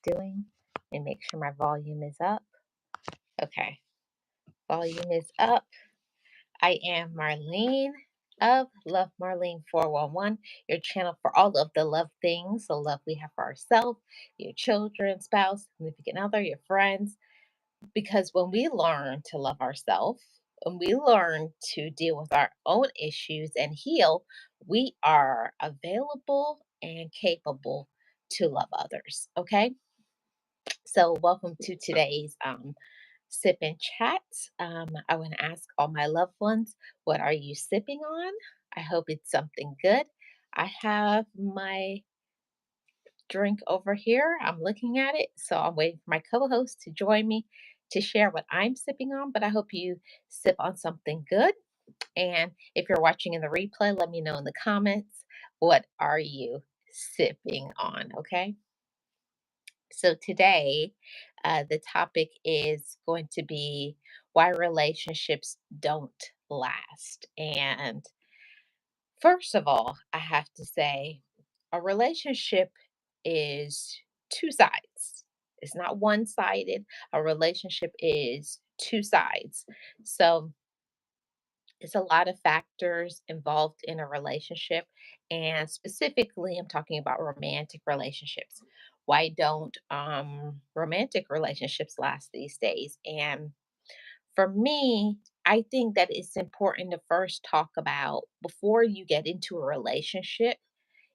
doing and make sure my volume is up. Okay, volume is up. I am Marlene of Love Marlene 411, your channel for all of the love things, the love we have for ourselves, your children, spouse, significant other, your friends. Because when we learn to love ourselves, when we learn to deal with our own issues and heal, we are available and capable to love others. Okay. So, welcome to today's sip and chat. I want to ask all my loved ones, what are you sipping on? I hope it's something good. I have my drink over here. I'm looking at it. So I'm waiting for my co host to join me to share what I'm sipping on. But I hope you sip on something good. And if you're watching in the replay, let me know in the comments, what are you sipping on? Okay. So today, the topic is going to be why relationships don't last. And first of all, I have to say a relationship is two sides. It's not one sided. A relationship is two sides. So it's a lot of factors involved in a relationship. And specifically, I'm talking about romantic relationships. Why don't romantic relationships last these days? And for me, I think that it's important to first talk about before you get into a relationship,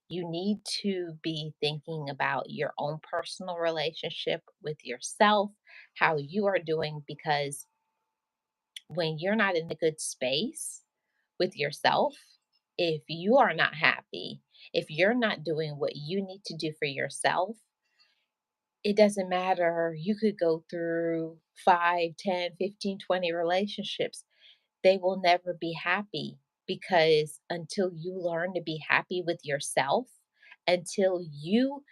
you need to be thinking about your own personal relationship with yourself, how you are doing, because when you're not in a good space with yourself, if you are not happy, if you're not doing what you need to do for yourself, it doesn't matter. You could go through 5, 10, 15, 20 relationships, they will never be happy because until you learn to be happy with yourself, until you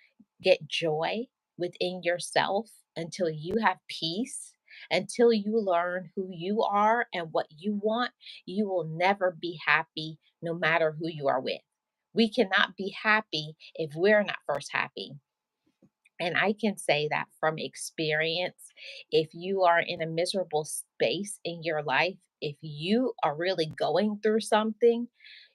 get joy within yourself, until you have peace, until you learn who you are and what you want, you will never be happy no matter who you are with. We cannot be happy if we're not first happy. And I can say that from experience. If you are in a miserable space in your life, if you are really going through something,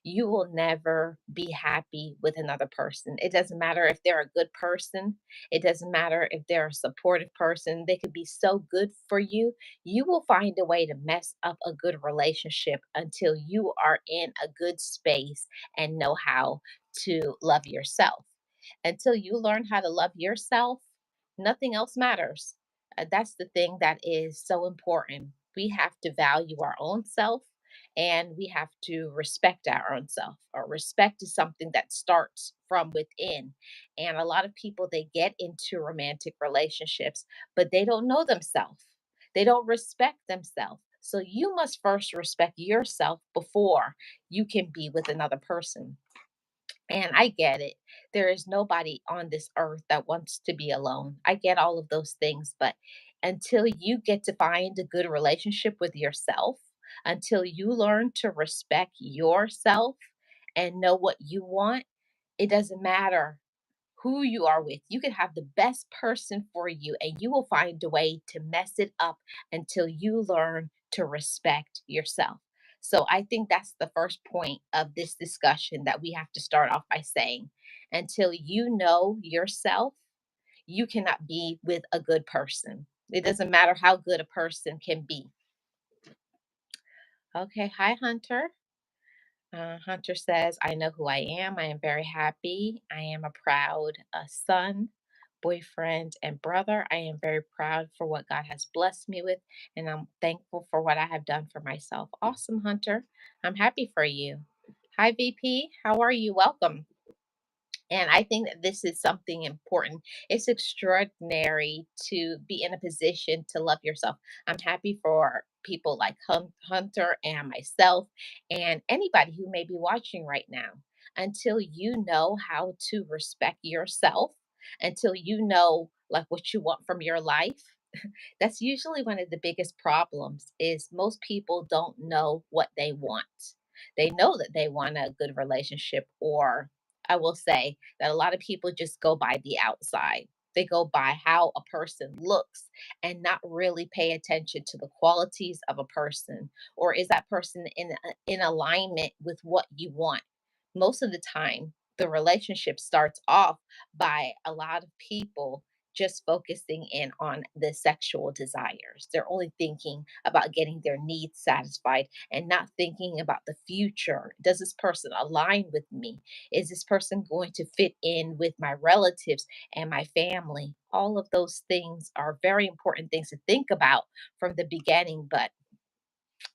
you will never be happy with another person. It doesn't matter if they're a good person, it doesn't matter if they're a supportive person. They could be so good for you. You will find a way to mess up a good relationship until you are in a good space and know how to love yourself. Until you learn how to love yourself, nothing else matters. That's the thing that is so important. We have to value our own self and we have to respect our own self. Or respect is something that starts from within. And a lot of people, they get into romantic relationships, but they don't know themselves. They don't respect themselves. So you must first respect yourself before you can be with another person. And I get it. There is nobody on this earth that wants to be alone. I get all of those things. But until you get to find a good relationship with yourself, until you learn to respect yourself and know what you want, it doesn't matter who you are with. You can have the best person for you, and you will find a way to mess it up until you learn to respect yourself. So I think that's the first point of this discussion that we have to start off by saying. Until you know yourself, you cannot be with a good person. It doesn't matter how good a person can be. Okay, hi, Hunter. Hunter says, I know who I am. I am very happy. I am a proud son, boyfriend, and brother. I am very proud for what God has blessed me with, and I'm thankful for what I have done for myself. Awesome, Hunter. I'm happy for you. Hi, VP. How are you? Welcome. And I think that this is something important. It's extraordinary to be in a position to love yourself. I'm happy for people like Hunter and myself and anybody who may be watching right now. Until you know how to respect yourself, until you know like what you want from your life, that's usually one of the biggest problems is most people don't know what they want. They know that they want a good relationship, or I will say that a lot of people just go by the outside. They go by how a person looks and not really pay attention to the qualities of a person, or is that person in alignment with what you want. Most of the time, the relationship starts off by a lot of people just focusing in on the sexual desires. They're only thinking about getting their needs satisfied and not thinking about the future. Does this person align with me? Is this person going to fit in with my relatives and my family? All of those things are very important things to think about from the beginning, but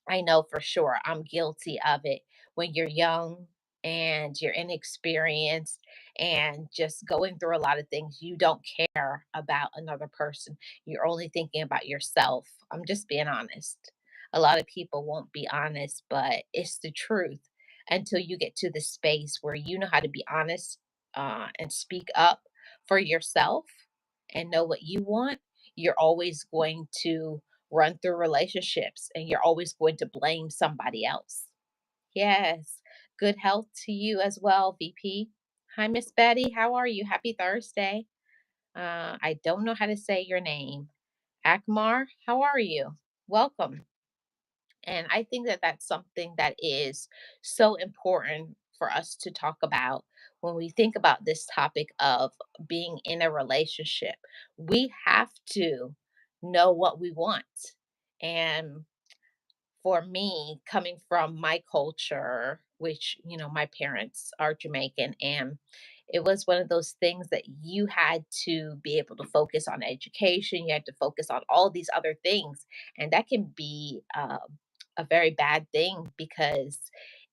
I know for sure I'm guilty of it. When you're young and you're inexperienced and just going through a lot of things, you don't care about another person. You're only thinking about yourself. I'm just being honest. A lot of people won't be honest, but it's the truth until you get to the space where you know how to be honest and speak up for yourself and know what you want. You're always going to run through relationships and you're always going to blame somebody else. Yes. Good health to you as well, VP. Hi, Miss Betty. How are you? Happy Thursday. I don't know how to say your name. Akmar, how are you? Welcome. And I think that that's something that is so important for us to talk about when we think about this topic of being in a relationship. We have to know what we want. And for me, coming from my culture, which, my parents are Jamaican, and it was one of those things that you had to be able to focus on education, you had to focus on all these other things. And that can be a very bad thing because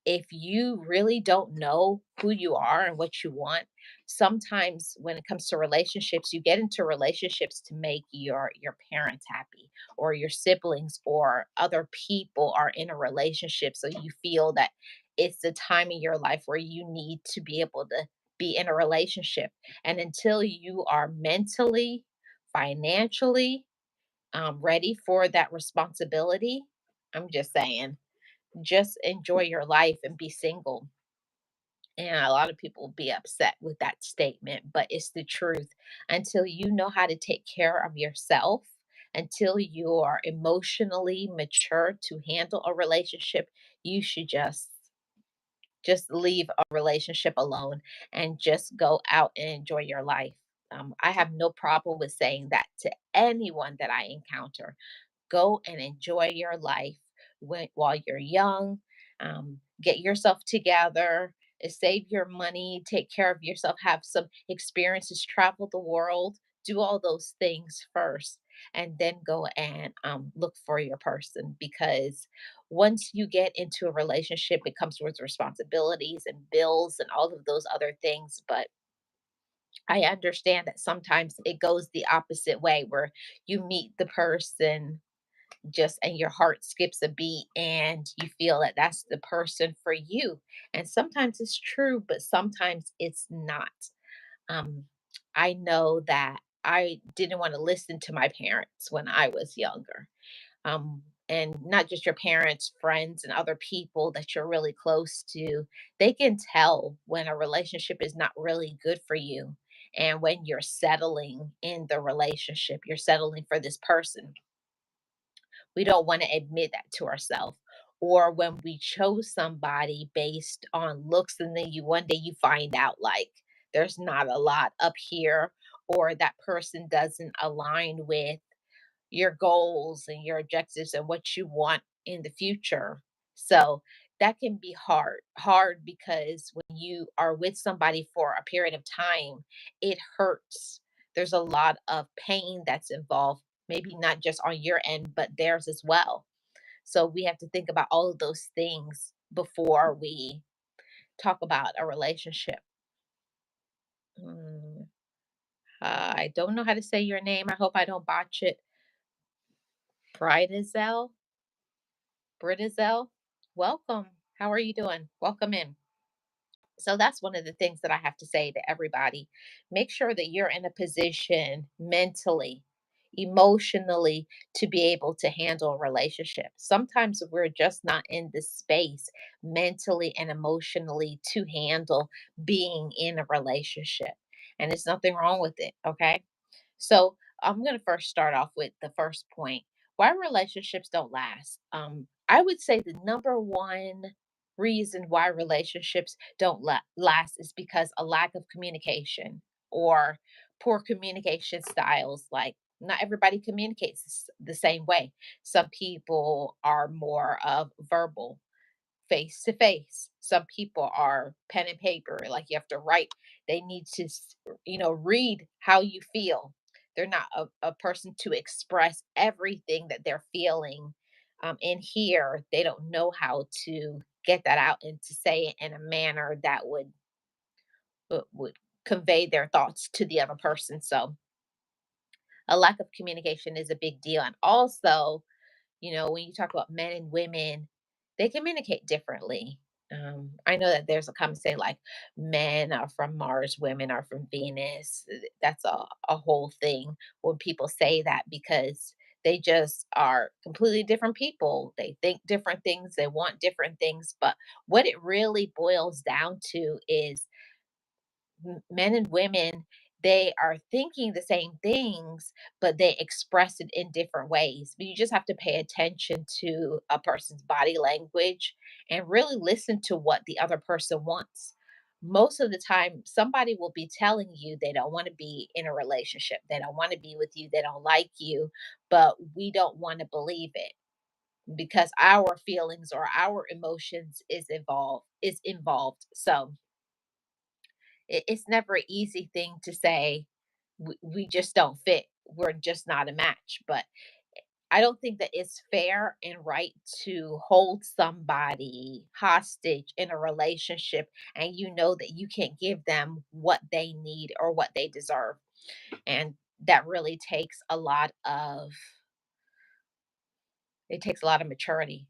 if you really don't know who you are and what you want, sometimes when it comes to relationships, you get into relationships to make your parents happy or your siblings or other people are in a relationship. So you feel that it's the time in your life where you need to be able to be in a relationship. And until you are mentally, financially ready for that responsibility, I'm just saying, just enjoy your life and be single. And a lot of people will be upset with that statement, but it's the truth. Until you know how to take care of yourself, until you are emotionally mature to handle a relationship, you should just leave a relationship alone and just go out and enjoy your life. I have no problem with saying that to anyone that I encounter. Go and enjoy your life while you're young. Get yourself together, save your money, take care of yourself, have some experiences, travel the world, do all those things first, and then go and look for your person. Because once you get into a relationship, it comes with responsibilities and bills and all of those other things. But I understand that sometimes it goes the opposite way where you meet the person just and your heart skips a beat and you feel that that's the person for you. And sometimes it's true, but sometimes it's not. um I know that I didn't want to listen to my parents when I was younger. And not just your parents, friends and other people that you're really close to, they can tell when a relationship is not really good for you. And when you're settling in the relationship, you're settling for this person, we don't want to admit that to ourselves. Or when we chose somebody based on looks and then you one day you find out like there's not a lot up here, or that person doesn't align with your goals and your objectives and what you want in the future. So that can be hard because when you are with somebody for a period of time, it hurts. There's a lot of pain that's involved, maybe not just on your end, but theirs as well. So we have to think about all of those things before we talk about a relationship. Mm, I don't know how to say your name. I hope I don't botch it. Bridazel? Bridazel? Welcome. How are you doing? Welcome in. So that's one of the things that I have to say to everybody. Make sure that you're in a position mentally, emotionally to be able to handle a relationship. Sometimes we're just not in the space mentally and emotionally to handle being in a relationship. And there's nothing wrong with it. Okay. So I'm going to first start off with the first point: why relationships don't last. I would say the number one reason why relationships don't last is because a lack of communication or poor communication styles. Like, not everybody communicates the same way. Some people are more of verbal, face to face. Some people are pen and paper, like you have to write. They need to, read how you feel. They're not a person to express everything that they're feeling in here. They don't know how to get that out and to say it in a manner that would convey their thoughts to the other person. So a lack of communication is a big deal. And also, when you talk about men and women, they communicate differently. I know that there's a common saying like men are from Mars, women are from Venus. That's a whole thing when people say that, because they just are completely different people. They think different things, they want different things. But what it really boils down to is men and women, they are thinking the same things, but they express it in different ways. But you just have to pay attention to a person's body language and really listen to what the other person wants. Most of the time, somebody will be telling you they don't want to be in a relationship, they don't want to be with you, they don't like you, but we don't want to believe it because our feelings or our emotions is involved. So it's never an easy thing to say we just don't fit, we're just not a match. But I don't think that it's fair and right to hold somebody hostage in a relationship and you know that you can't give them what they need or what they deserve. And that really takes a lot of maturity.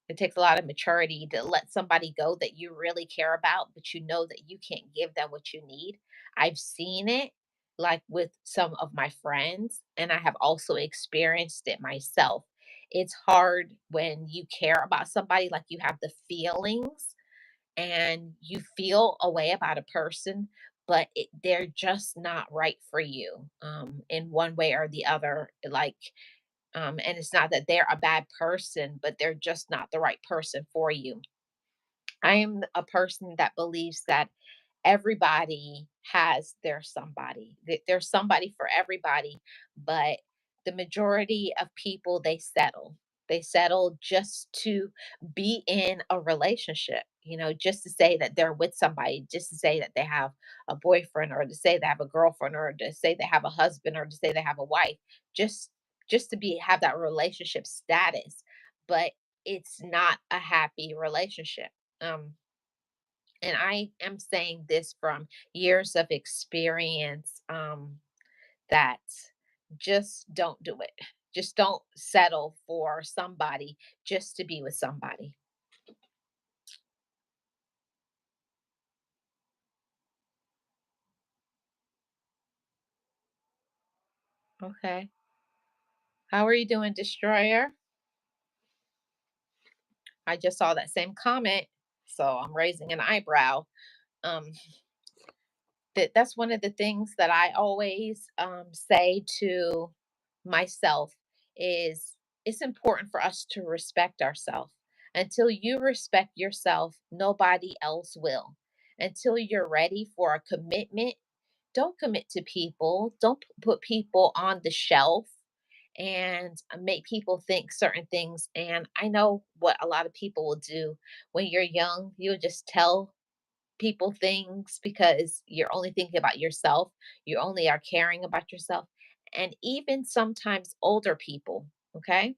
It takes a lot of maturity to let somebody go that you really care about, but you know that you can't give them what you need. I've seen it like with some of my friends, and I have also experienced it myself. It's hard when you care about somebody, like you have the feelings and you feel a way about a person, but they're just not right for you in one way or the other. And it's not that they're a bad person, but they're just not the right person for you. I am a person that believes that everybody has their somebody. There's somebody for everybody, but the majority of people, they settle. They settle just to be in a relationship, just to say that they're with somebody, just to say that they have a boyfriend, or to say they have a girlfriend, or to say they have a husband, or to say they have a wife, just just to be have that relationship status. But it's not a happy relationship. Um and I am saying this from years of experience, that just don't do it. Just don't settle for somebody just to be with somebody. Okay. How are you doing, Destroyer? I just saw that same comment, so I'm raising an eyebrow. Um, that's one of the things that I always say to myself is it's important for us to respect ourselves. Until you respect yourself, nobody else will. Until you're ready for a commitment, don't commit to people. Don't put people on the shelf and make people think certain things. And I know what a lot of people will do when you're young. You'll just tell people things because you're only thinking about yourself. You only are caring about yourself. And even sometimes older people, okay?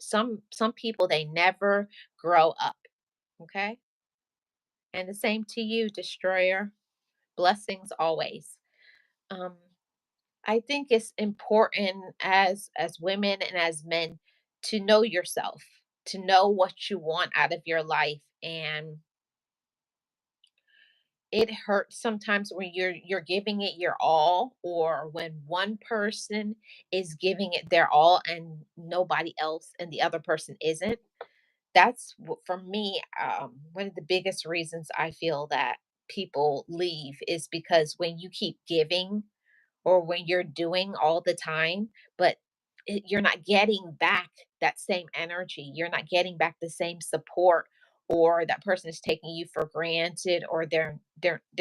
Some people, they never grow up, okay? And the same to you, Destroyer. Blessings always. Um I think it's important as women and as men to know yourself, to know what you want out of your life. And it hurts sometimes when you're giving it your all, or when one person is giving it their all and nobody else and the other person isn't. That's for me, one of the biggest reasons I feel that people leave is because when you keep giving or when you're doing all the time, but you're not getting back that same energy. You're not getting back the same support, or that person is taking you for granted, or they're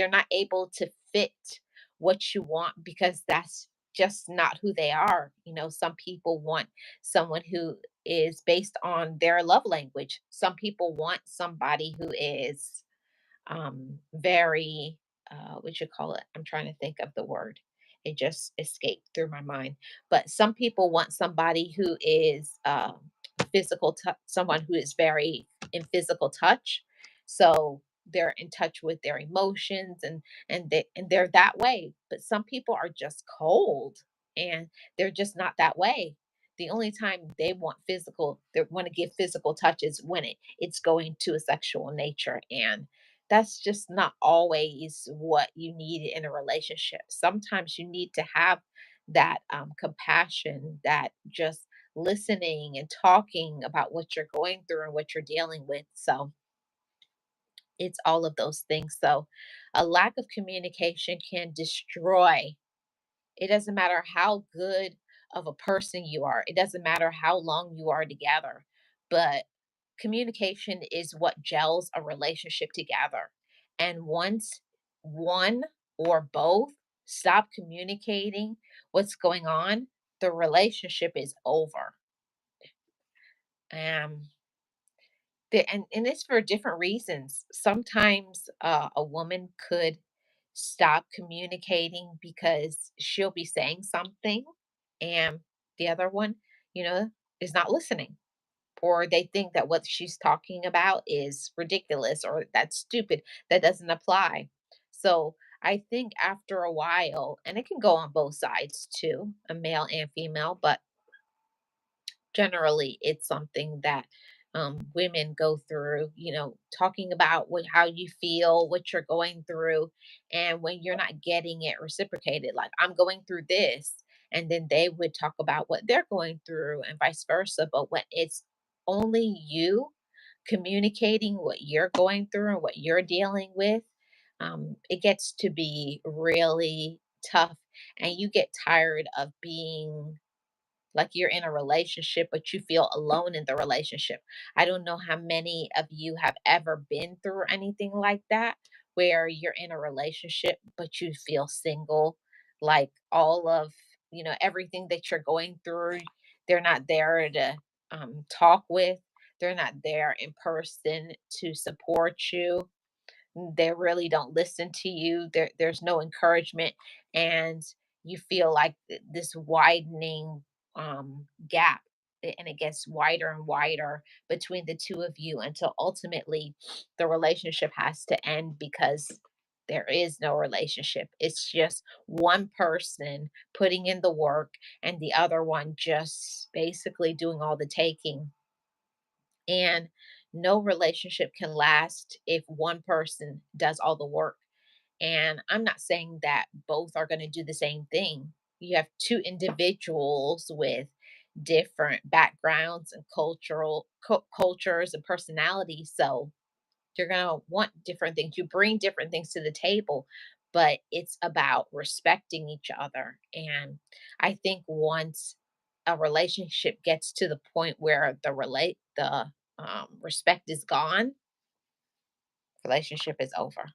not able to fit what you want because that's just not who they are. Some people want someone who is based on their love language. Some people want somebody who is very what you call it, I'm trying to think of the word, it just escaped through my mind. But some people want somebody who is someone who is very in physical touch, so they're in touch with their emotions, and they're that way. But some people are just cold, and they're just not that way. The only time they want to give physical touch is when it's going to a sexual nature, and that's just not always what you need in a relationship. Sometimes you need to have that compassion, that just listening and talking about what you're going through and what you're dealing with. So it's all of those things. So a lack of communication can destroy. It doesn't matter how good of a person you are, it doesn't matter how long you are together, but communication is what gels a relationship together. And once one or both stop communicating what's going on, the relationship is over. Um, and it's for different reasons. Sometimes a woman could stop communicating because she'll be saying something, and the other one, you know, is not listening, or they think that what she's talking about is ridiculous or that's stupid, that doesn't apply. So I think after a while, and it can go on both sides too, a male and female, but generally it's something that women go through, talking about how you feel, what you're going through. And when you're not getting it reciprocated, like, I'm going through this, and then they would talk about what they're going through and vice versa. But when it's only you communicating what you're going through and what you're dealing with, it gets to be really tough, and you get tired of being like you're in a relationship, but you feel alone in the relationship. I don't know how many of you have ever been through anything like that, where you're in a relationship, but you feel single. Like all of, everything that you're going through, they're not there to talk with, they're not there in person to support you, they really don't listen to you. There's no encouragement, and you feel like this widening gap, and it gets wider and wider between the two of you until ultimately the relationship has to end because there is no relationship. It's just one person putting in the work and the other one just basically doing all the taking. And no relationship can last if one person does all the work. And I'm not saying that both are going to do the same thing. You have two individuals with different backgrounds and cultures and personalities. So you're going to want different things. You bring different things to the table, but it's about respecting each other. And I think once a relationship gets to the point where the respect is gone, relationship is over.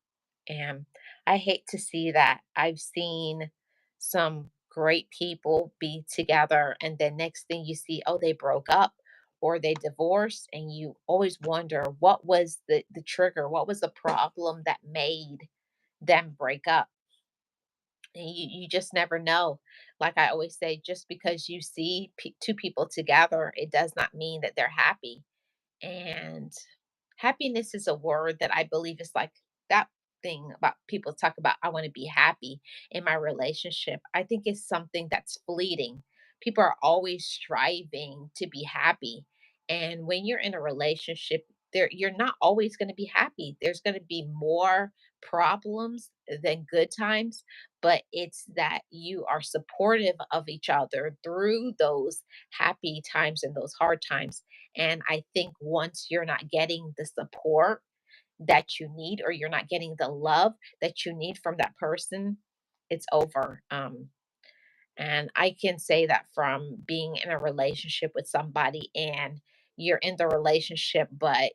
And I hate to see that. I've seen some great people be together, and then next thing you see, oh, they broke up or they divorced, and you always wonder what was the trigger, what was the problem that made them break up. And you just never know. Like I always say, just because you see two people together, it does not mean that they're happy. And happiness is a word that I believe is like that thing about people talk about, I want to be happy in my relationship. I think it's something that's fleeting. People are always striving to be happy. And when you're in a relationship, you're not always going to be happy. There's going to be more problems than good times, but it's that you are supportive of each other through those happy times and those hard times. And I think once you're not getting the support that you need, or you're not getting the love that you need from that person, it's over. And I can say that from being in a relationship with somebody, and you're in the relationship, but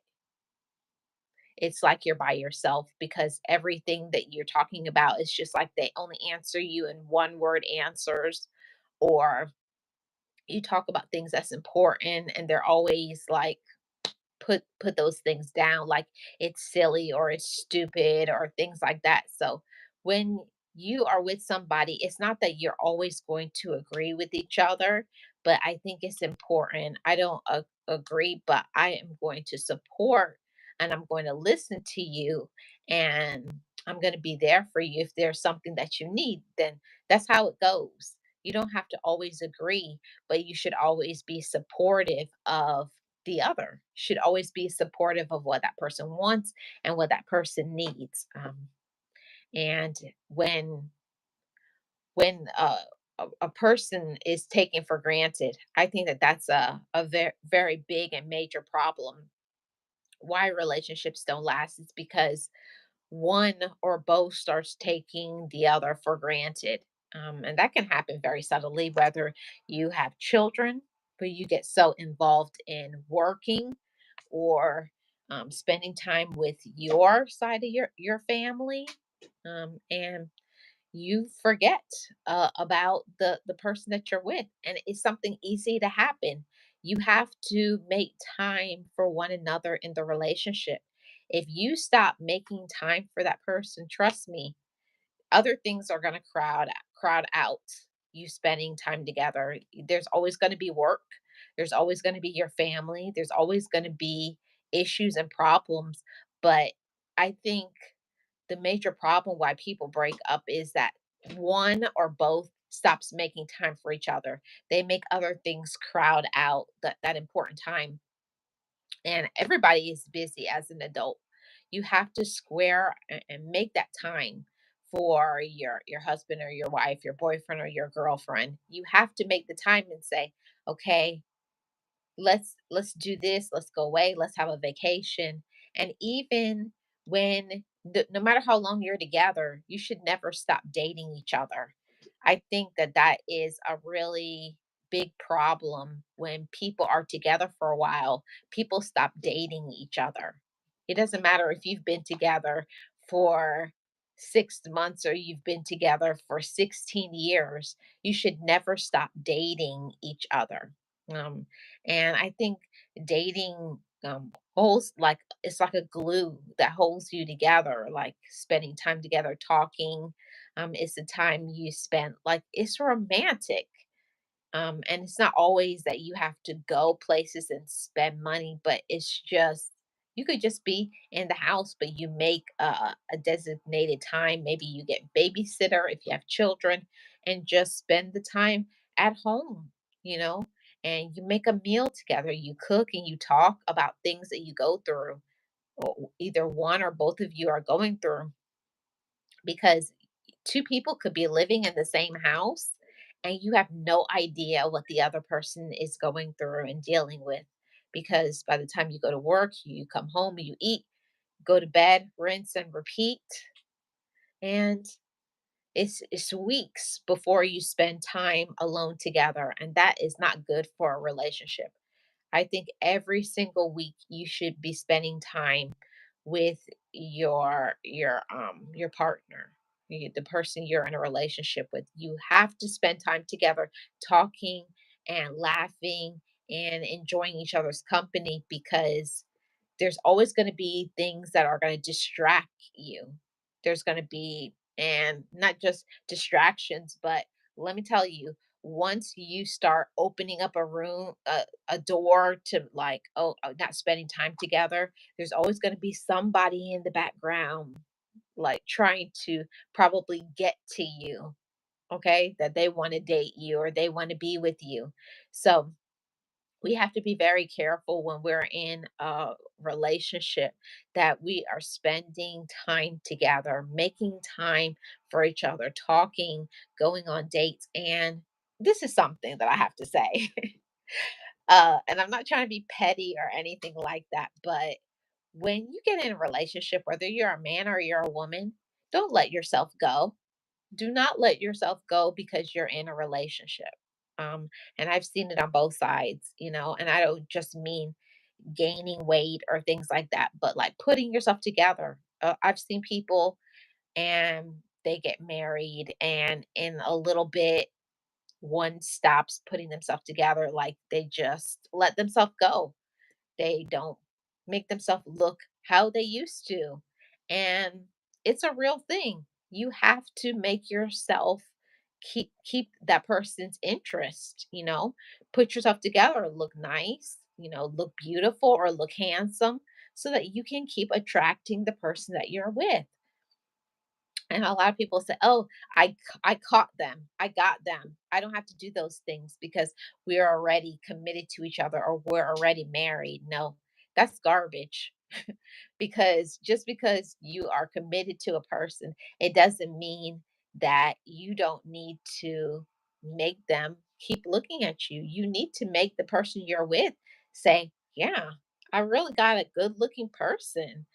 it's like you're by yourself because everything that you're talking about is just like they only answer you in one word answers, or you talk about things that's important and they're always like put those things down like it's silly or it's stupid or things like that. So when you are with somebody, it's not that you're always going to agree with each other, but I think it's important. I don't agree, but I am going to support and I'm going to listen to you, and I'm going to be there for you. If there's something that you need, then that's how it goes. You don't have to always agree, but you should always be supportive of the other. Should always be supportive of what that person wants and what that person needs. And when a person is taken for granted, I think that that's a very very big and major problem. Why relationships don't last is because one or both starts taking the other for granted. And that can happen very subtly, whether you have children, but you get so involved in working or spending time with your side of your family, and you forget about the person that you're with, and it's something easy to happen. You have to make time for one another in the relationship. If you stop making time for that person, trust me, other things are going to crowd out you spending time together. There's always going to be work, there's always going to be your family, there's always going to be issues and problems. But I think the major problem why people break up is that one or both stops making time for each other. They make other things crowd out that important time, and everybody is busy as an adult. You have to square and make that time for your husband or your wife, your boyfriend or your girlfriend. You have to make the time and say, okay, let's do this, let's go away, let's have a vacation. And even when no matter how long you're together, you should never stop dating each other. I think that that is a really big problem. When people are together for a while, people stop dating each other. It doesn't matter if you've been together for 6 months or you've been together for 16 years, you should never stop dating each other. um, and I think dating holds like it's like a glue that holds you together, like spending time together talking. It's the time you spend, like it's romantic. And it's not always that you have to go places and spend money, but it's just you could just be in the house, but you make a designated time. Maybe you get babysitter if you have children, and just spend the time at home, you know, and you make a meal together. You cook and you talk about things that you go through, or either one or both of you are going through, because two people could be living in the same house and you have no idea what the other person is going through and dealing with, because by the time you go to work, you come home, you eat, go to bed, rinse and repeat, and it's weeks before you spend time alone together, and that is not good for a relationship. I think every single week you should be spending time with your partner, the person you're in a relationship with. You have to spend time together talking and laughing and enjoying each other's company, because there's always going to be things that are going to distract you. There's going to be, and not just distractions, but let me tell you, once you start opening up a door to like, not spending time together, there's always going to be somebody in the background, like trying to probably get to you, okay, that they want to date you or they want to be with you. So we have to be very careful when we're in a relationship that we are spending time together, making time for each other, talking, going on dates. And this is something that I have to say. And I'm not trying to be petty or anything like that, but when you get in a relationship, whether you're a man or you're a woman, don't let yourself go. Do not let yourself go because you're in a relationship. Um, and I've seen it on both sides, and I don't just mean gaining weight or things like that, but like putting yourself together. I've seen people and they get married, and in a little bit, one stops putting themselves together, like they just let themselves go. They don't make themselves look how they used to. And it's a real thing. You have to make yourself keep that person's interest, Put yourself together, look nice, look beautiful or look handsome so that you can keep attracting the person that you're with. And a lot of people say, "Oh, I caught them. I got them. I don't have to do those things because we're already committed to each other or we're already married." No, that's garbage. Because just because you are committed to a person, it doesn't mean that you don't need to make them keep looking at you. You need to make the person you're with say, "Yeah, I really got a good-looking person,"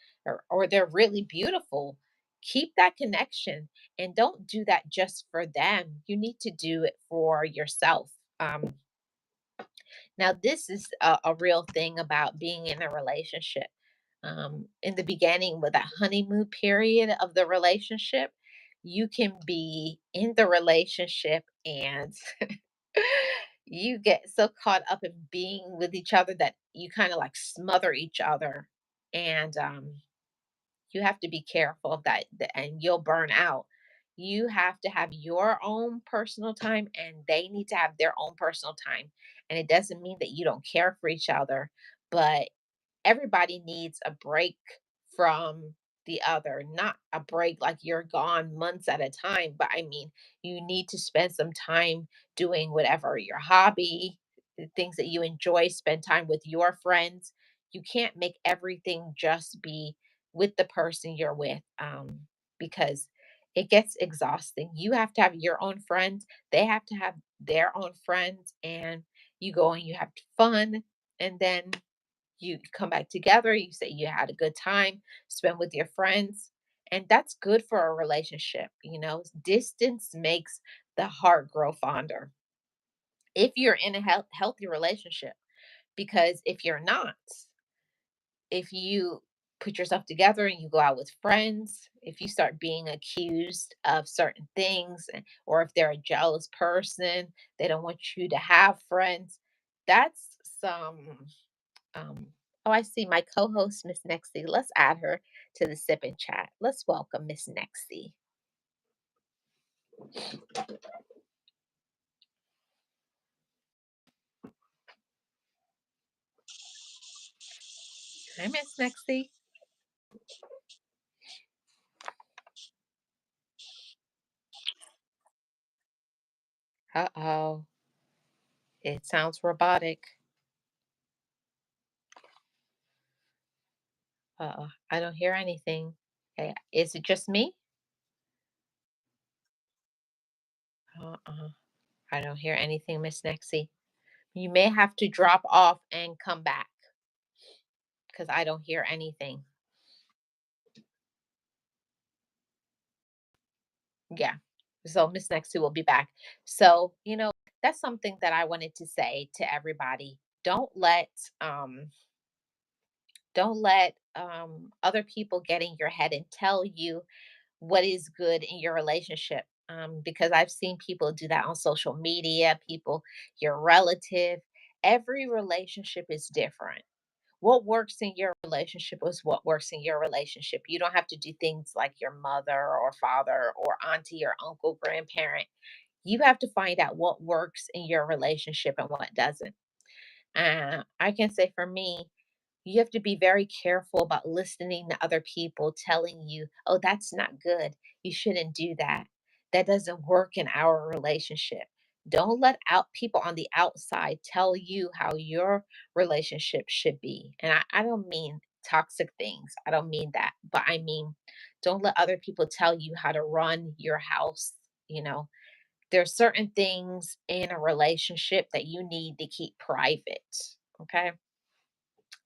or "They're really beautiful." Keep that connection and don't do that just for them. You need to do it for yourself. Now, this is a real thing about being in a relationship. In the beginning, with that honeymoon period of the relationship, you can be in the relationship and you get so caught up in being with each other that you kind of like smother each other. And you have to be careful of that, and you'll burn out. You have to have your own personal time, and they need to have their own personal time. And it doesn't mean that you don't care for each other, but everybody needs a break from the other, not a break like you're gone months at a time, but I mean, you need to spend some time doing whatever your hobby, the things that you enjoy, spend time with your friends. You can't make everything just be with the person you're with, because it gets exhausting. You have to have your own friends, they have to have their own friends, and you go and you have fun, and then you come back together, you say you had a good time, spend with your friends, and that's good for a relationship. Distance makes the heart grow fonder if you're in a healthy relationship. Because if you're not, if you put yourself together and you go out with friends, if you start being accused of certain things, or if they're a jealous person, they don't want you to have friends, that's some oh, I see my co-host, Miss Nexie. Let's add her to the sip and chat. Let's welcome Miss Nexie. Hi, Miss Nexie. Uh-oh. It sounds robotic. Uh-oh. I don't hear anything. Is it just me? Uh-uh. I don't hear anything, Miss Nexie. You may have to drop off and come back because I don't hear anything. Yeah. So Miss Nexie will be back. So, that's something that I wanted to say to everybody. Don't let um other people get in your head and tell you what is good in your relationship. Because I've seen people do that on social media, people, your relative. Every relationship is different. What works in your relationship is what works in your relationship. You don't have to do things like your mother or father or auntie or uncle, grandparent. You have to find out what works in your relationship and what doesn't. I can say for me, you have to be very careful about listening to other people telling you, "Oh, that's not good. You shouldn't do that. That doesn't work in our relationship." Don't let out people on the outside tell you how your relationship should be. And I don't mean toxic things. I don't mean that. But I mean, don't let other people tell you how to run your house. You know, there's certain things in a relationship that you need to keep private. Okay,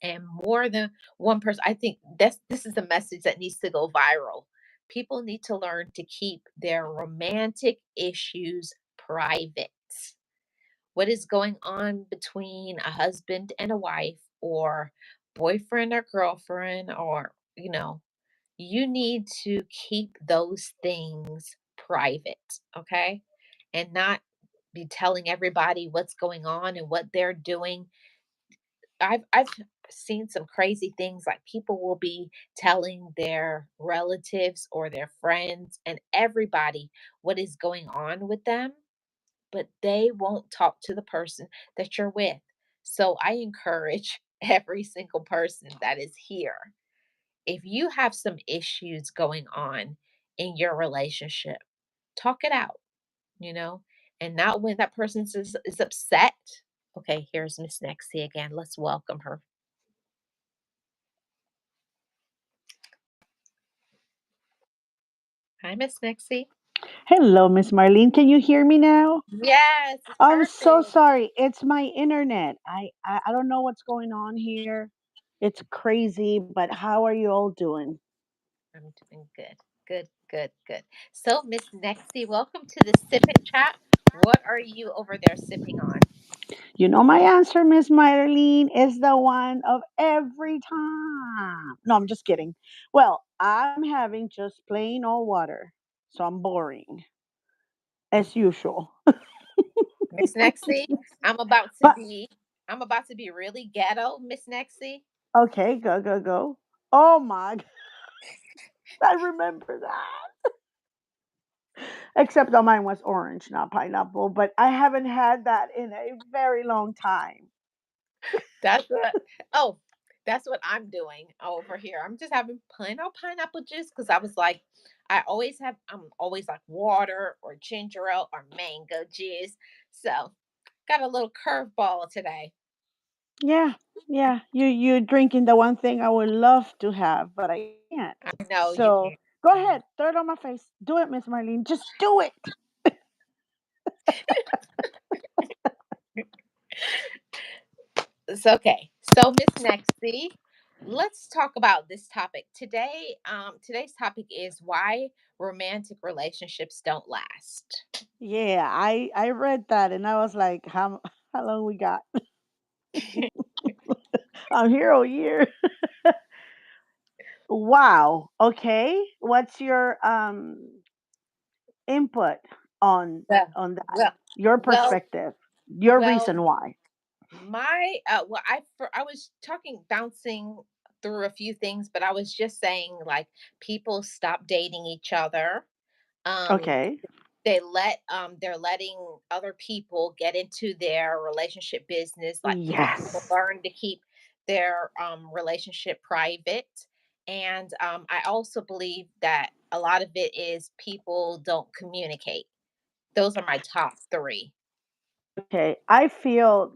and more than one person, I think this is the message that needs to go viral. People need to learn to keep their romantic issues private. What is going on between a husband and a wife, or boyfriend or girlfriend, or, you need to keep those things private, okay? And not be telling everybody what's going on and what they're doing. I've seen some crazy things, like people will be telling their relatives or their friends and everybody what is going on with them, but they won't talk to the person that you're with. So I encourage every single person that is here, if you have some issues going on in your relationship, talk it out, you know, and not when that person is upset. Okay, here's Miss Nexie again. Let's welcome her. Hi, Miss Nixie. Hello, Miss Marlene. Can you hear me now? Yes, it's I'm so perfect. sorry. It's my internet. I don't know what's going on here. It's crazy, but how are you all doing? I'm doing good. Good, good, good. So, Miss Nexie, welcome to the Sip and Chat. What are you over there sipping on? You know my answer, Miss Marlene, is the one of every time. No, I'm just kidding. Well, I'm having just plain old water, so I'm boring as usual. Miss Nexie, I'm about to But be I'm about to be really ghetto, Miss Nexie. okay, go, go, go. Oh my, I remember that. Except that mine was orange, not pineapple. But I haven't had that in a very long time. That's what oh, that's what I'm doing over here. I'm just having plain old pineapple juice because I was like, I'm always like water or ginger ale or mango juice. So got a little curveball today. Yeah, yeah. You're drinking the one thing I would love to have, but I can't. I know you So can't. go I know. ahead, throw it on my face. Do it, Miss Marlene. Just do it. It's okay. So Miss Nexty, let's talk about this topic. Today's topic is why romantic relationships don't last. Yeah, I read that and I was like, how long we got? I'm here all year. Wow. Okay. What's your input on Well, on that? well, Your well, perspective. Your well, reason why. I was talking bouncing through a few things, but I was just saying, like, people stop dating each other. Um Okay. they're letting other people get into their relationship business. Like, people Yes. learn to keep their relationship private. And I also believe that a lot of it is people don't communicate. Those are my top three. Okay. I feel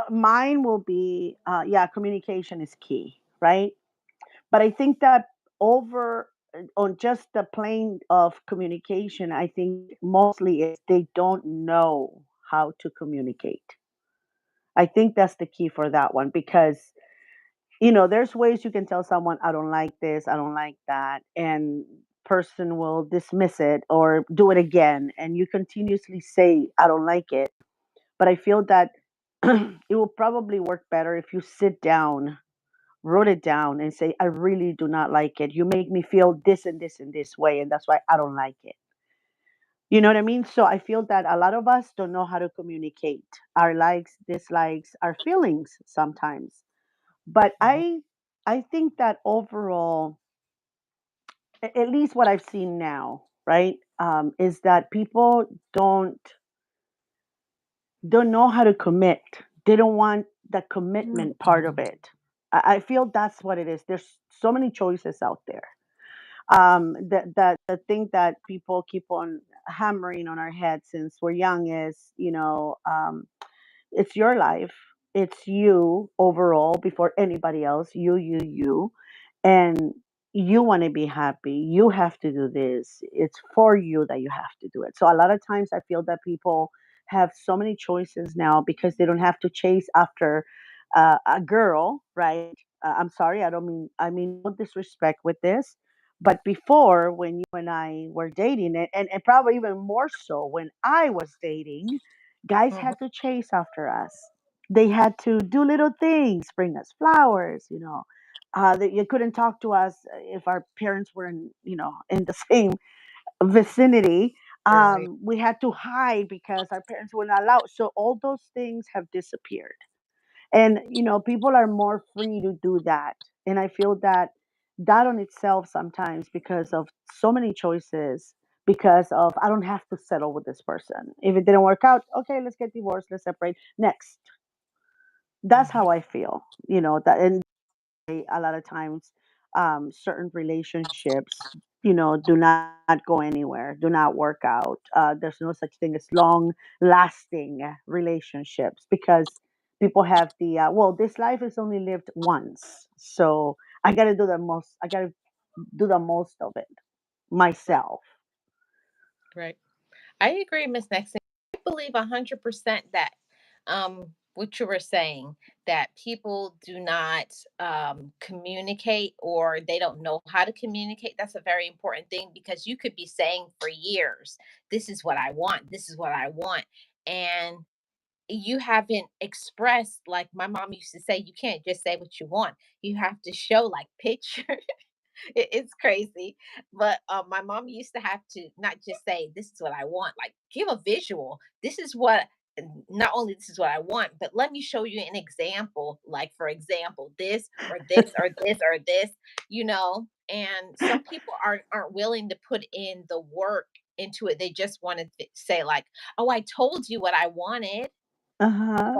mine will be yeah, communication is key, right? But I think that over on just the plane of communication, I think mostly is they don't know how to communicate. I think that's the key for that one because there's ways you can tell someone I don't like this, I don't like that, and person will dismiss it or do it again and you continuously say I don't like it. But I feel that it will probably work better if you sit down, wrote it down, and say, I really do not like it. You make me feel this and this and this way, and that's why I don't like it. You know what I mean? So I feel that a lot of us don't know how to communicate our likes, dislikes, our feelings sometimes. But Mhm. I think that overall, at least what I've seen now, right, is that people don't know how to commit. They don't want the commitment part of Mhm. it. I feel that's what it is. There's so many choices out there. The thing that people keep on hammering on our head since we're young is, it's your life. It's you overall before anybody else. You. And you want to be happy. You have to do this. It's for you that you have to do it. So a lot of times I feel that people have so many choices now because they don't have to chase after a girl, right? I'm sorry, I don't mean I mean no disrespect with this, But before, when you and I were dating, and probably even more so when I was dating, guys Mhm. had to chase after us. They had to do little things, bring us flowers, that you couldn't talk to us if our parents were in the same vicinity. Right. We had to hide because our parents were not allowed. So all those things have disappeared. And people are more free to do that. And I feel that that on itself sometimes, because of so many choices, because of I don't have to settle with this person. If it didn't work out, okay, let's get divorced, let's separate next. That's Mhm. how I feel. That. And a lot of times, certain relationships, do not go anywhere, do not work out. There's no such thing as long lasting relationships, because people have well, this life is only lived once. So I got to do the most of it Right. myself. Right. I agree, Miss Nexon. I believe 100% that what you were saying, that people do not communicate, or they don't know how to communicate. That's a very important thing, because you could be saying for years, "This is what I want. This is what I want," and you haven't expressed. Like my mom used to say, you can't just say what you want. You have to show like pictures. It's crazy. But my mom used to have to not just say, "This is what I want," like give a visual. This is what, not only this is what I want, but let me show you an example. Like, for example, this or this or this or this, you know. And some people aren't willing to put in the work into it. They just want to say, like, "Oh, I told you what I wanted," Uh-huh.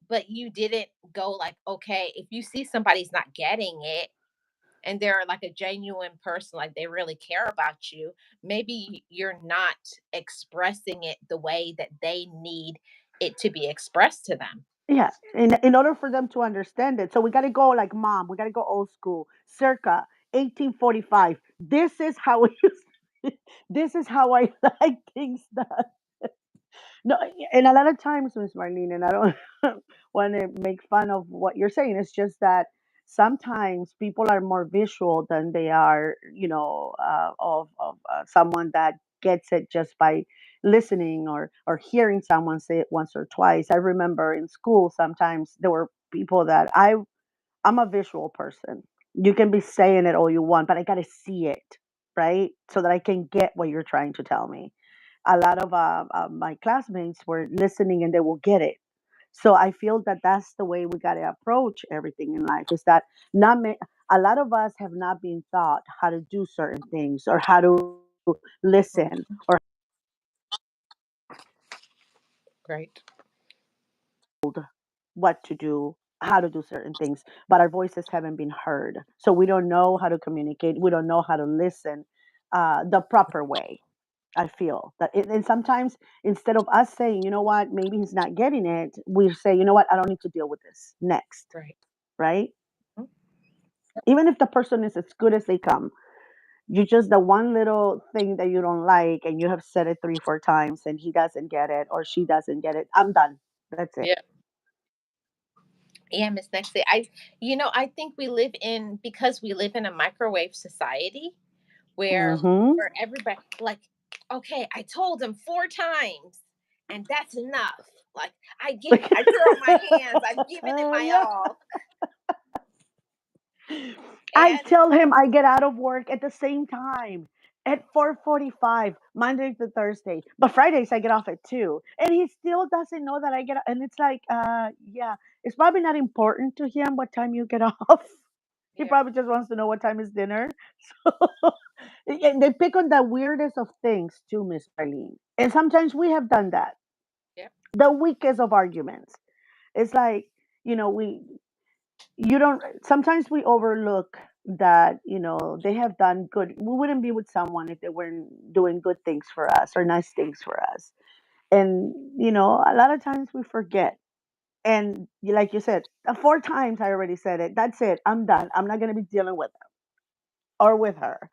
but you didn't go like, okay, if you see somebody's not getting it, and they're like a genuine person, like they really care about you, maybe you're not expressing it the way that they need it to be expressed to them. Yeah, in order for them to understand it. So we got to go like mom. We got to go old school, circa 1845. This is how we used. This is how I like things done. No, and a lot of times, Miss Marlene, and I don't want to make fun of what you're saying. It's just that sometimes people are more visual than they are, of someone that gets it just by listening or hearing someone say it once or twice. I remember in school sometimes there were people that I'm a visual person. You can be saying it all you want, but I got to see it, right? So that I can get what you're trying to tell me. A lot of my classmates were listening and they will get it. So I feel that that's the way we got to approach everything in life. Is that a lot of us have not been taught how to do certain things or how to listen Mhm. or Right. what to do, how to do certain things, but our voices haven't been heard. So we don't know how to communicate. We don't know how to listen the proper way. I feel that, and sometimes instead of us saying, you know what, maybe he's not getting it, we say, you know what, I don't need to deal with this next, Right. right? Mhm. Even if the person is as good as they come, you just the one little thing that you don't like, and you have said it three, four times, and he doesn't get it or she doesn't get it. I'm done. That's it. Yeah. Yeah, Miss Nexie. I think we live in, because we live in a microwave society, where Hmm. everybody, like, okay, I told him 4 times, and that's enough. Like, I throw up my hands, I've given it my Yeah. all. I And tell him I get out of work at the same time at 4:45 Monday to Thursday, but Fridays I get off at 2, and he still doesn't know that I get. And it's like, yeah, it's probably not important to him what time you get off. He yeah, probably just wants to know what time is dinner. So and they pick on the weirdest of things too, Miss Marlene. And sometimes we have done that. yeah, The weakest of arguments. It's like, we you don't sometimes we overlook that they have done good. We wouldn't be with someone if they weren't doing good things for us or nice things for us. And a lot of times we forget. And like you said, 4 times I already said it. That's it. I'm done. I'm not going to be dealing with him or with her.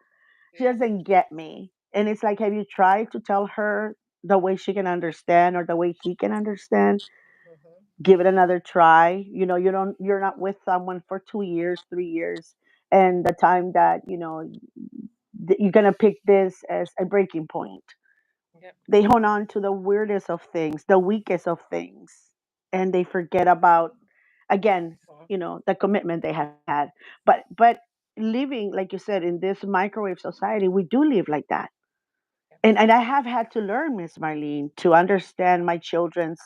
She yeah. doesn't get me. And it's like, have you tried to tell her the way she can understand or the way he can understand? Hmm. Give it another try. You're not with someone for 2 years, 3 years, and the time that you're gonna pick this as a breaking point. Yep. They hold on to the weirdest of things, the weakest of things, and they forget about, again, Mhm. the commitment they have had. But living, like you said, in this microwave society, we do live like that. Yep. And I have had to learn, Miss Marlene, to understand my children's,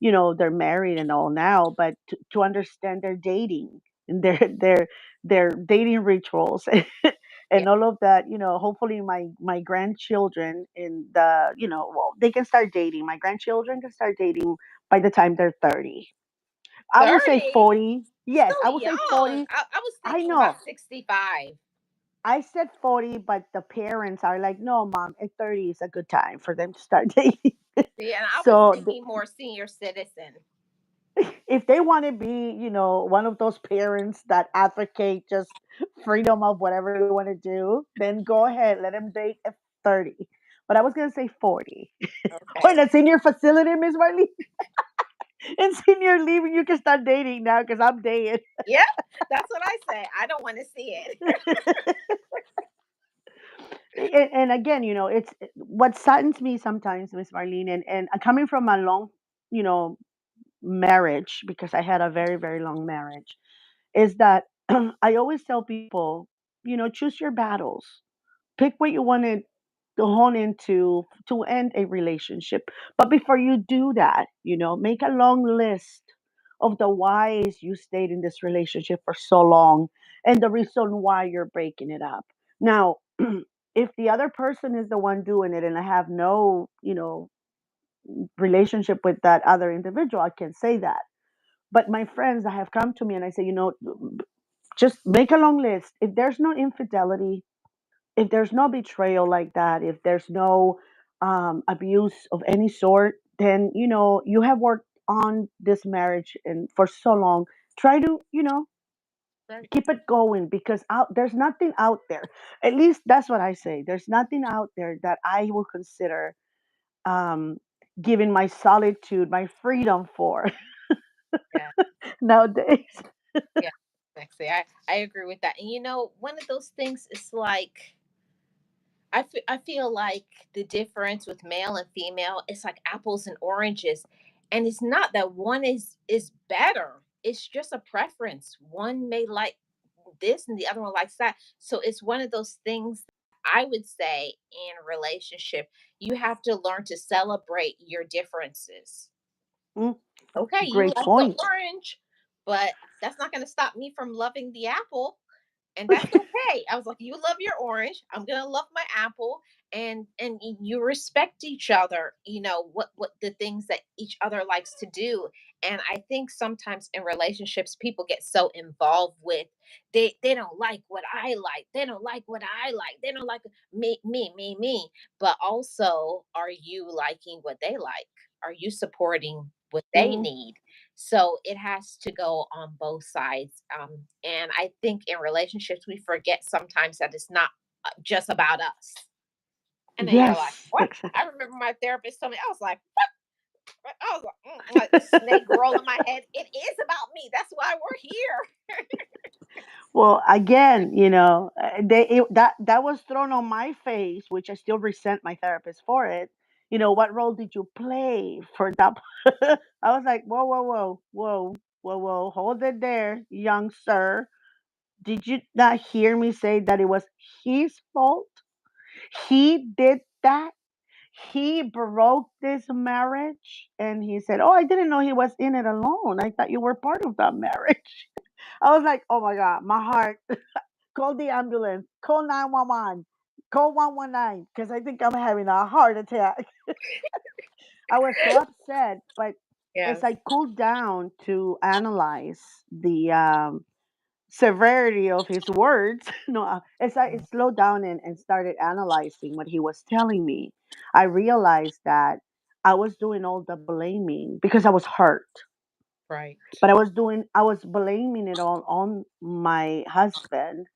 they're married and all now, but to understand their dating and their dating rituals and Yep. all of that. Hopefully my grandchildren in the, well, they can start dating. My grandchildren can start dating by the time they're 30. I will say 30? 40. So Yes, I will say young. 40. I was I thinking about know. 65. I said 40, but the parents are like, no, mom, at 30 is a good time for them to start dating. Yeah, and I was So thinking more senior citizen. if they want to be, one of those parents that advocate just freedom of whatever they want to do, then go ahead, let them date at 30. But I was going to say 40. Or in Okay. a senior facility, Miss Marley. In senior living, you can start dating now because I'm dating. Yep. That's what I say. I don't want to see it. And again, it's what saddens me sometimes, Miss Marlene, and coming from a long, you know, marriage, because I had a very, very long marriage, is that I always tell people, choose your battles. Pick what you want to hone into to end a relationship. But before you do that, make a long list of the whys you stayed in this relationship for so long and the reason why you're breaking it up. Now, if the other person is the one doing it and I have no, relationship with that other individual, I can say that. But my friends that have come to me and I say, just make a long list. If there's no infidelity, if there's no betrayal like that, if there's no abuse of any sort, then you have worked on this marriage and for so long. Try to Right. keep it going because there's nothing out there. At least that's what I say. There's nothing out there that I will consider um, giving my solitude, my freedom for Yeah. nowadays. Yeah. Actually, I agree with that. And one of those things is like I feel like the difference with male and female is like apples and oranges. And it's not that one is better. It's just a preference. One may like this and the other one likes that. So it's one of those things I would say in a relationship, you have to learn to celebrate your differences. Mm, Okay, you great like the point. orange, but that's not going to stop me from loving the apple, and that's okay. I was like, you love your orange, I'm gonna love my apple, and you respect each other. What the things that each other likes to do. And I think sometimes in relationships, people get so involved with they don't like what I like, they don't like what I like, they don't like me. But also, are you liking what they like? Are you supporting what they Mhm. need? So it has to go on both sides. And I think in relationships, we forget sometimes that it's not just about us. And then you're like, Yes, what? exactly. I remember my therapist told me, I was like, what? I was like the snake rolling my head. It is about me. That's why we're here. Well, again, that was thrown on my face, which I still resent my therapist for it. What role did you play for that? I was like, whoa, whoa, whoa, whoa, whoa, whoa, hold it there, young sir. Did you not hear me say that it was his fault? He did that. He broke this marriage, and he said, "Oh, I didn't know he was in it alone. I thought you were part of that marriage." I was like, "Oh my god, my heart." Call the ambulance. Call 911. Call 119 because I think I'm having a heart attack. I was so upset, but as Yes. I cooled down to analyze the severity of his words, no, as I slowed down and started analyzing what he was telling me, I realized that I was doing all the blaming because I was hurt. Right. But I was blaming it all on my husband,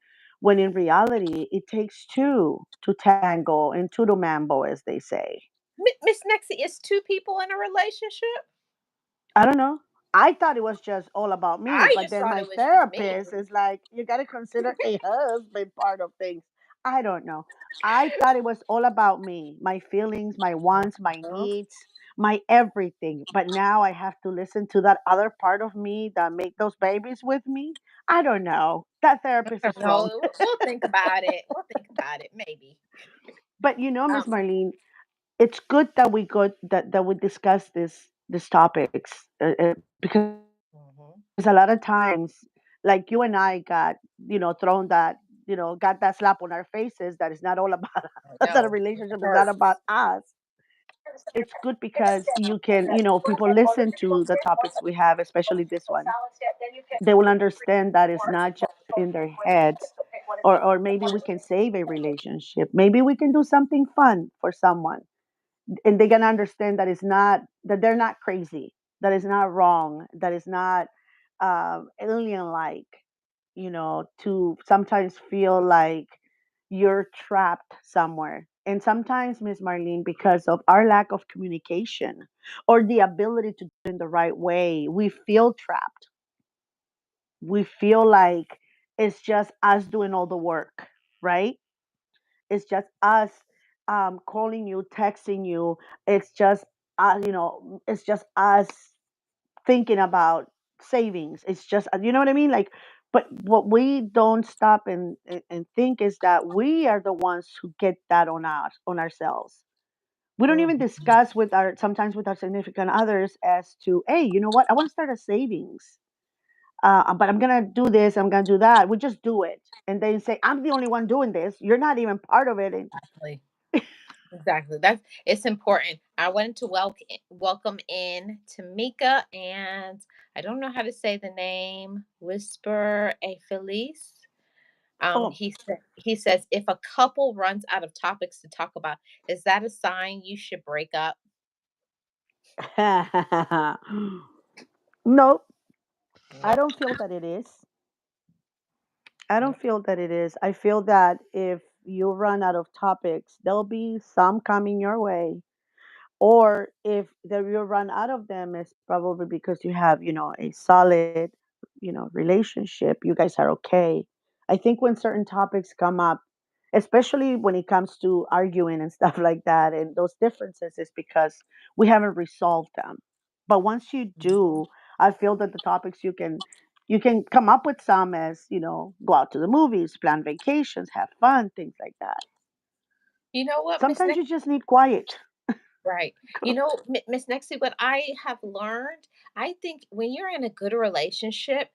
when in reality, it takes two to tango and two to mambo, as they say. Miss Nexie, is two people in a relationship? I don't know. I thought it was just all about me, I but just then thought my it was just me. therapist is like, you got to consider a husband part of things. I don't know. I thought it was all about me, my feelings, my wants, my Mhm. needs, my everything. But now I have to listen to that other part of me that make those babies with me. I don't know. That therapist I is don't wrong. know. We'll think about it. We'll think about it. Maybe. But you know, Miss Um. Marlene, it's good that that we discuss this topics because Mhm. a lot of times, like you and I got thrown that got that slap on our faces that is not all about I us, that a know. It relationship is not about hurts. us. It's good because you can, people listen to the topics we have, especially this one. They will understand that it's not just in their heads, or maybe we can save a relationship. Maybe we can do something fun for someone, and they're gonna understand that it's not that they're not crazy, that is not wrong, that is not alien like, to sometimes feel like you're trapped somewhere. And sometimes, Miss Marlene, because of our lack of communication or the ability to do it in the right way, we feel trapped. We feel like it's just us doing all the work, right? It's just us calling you, texting you. It's just it's just us thinking about savings. It's just you know what I mean? Like, but what we don't stop and think is that we are the ones who get that on ourselves. We don't even Mhm. discuss with our sometimes with our significant others as to, hey, you know what? I want to start a savings. But I'm gonna do this, I'm gonna do that. We just do it. And they say, I'm the only one doing this. You're not even part of it. And Exactly. Exactly. That's it's important. I wanted to welcome in Tamika, and I don't know how to say the name. Whisper a Felice. oh, He says if a couple runs out of topics to talk about, is that a sign you should break up? no, I Nope. don't feel that it is. I don't Nope. feel that it is. I feel that if you run out of topics, there'll be some coming your way. Or if you run out of them, it's probably because you have, a solid, relationship. You guys are okay. I think when certain topics come up, especially when it comes to arguing and stuff like that, and those differences, is because we haven't resolved them. But once you Mhm. do, I feel that the topics you can come up with some as, go out to the movies, plan vacations, have fun, things like that. You know what, Miss Sometimes Next? you just need quiet. Right. Miss Nexie, what I have learned, I think when you're in a good relationship,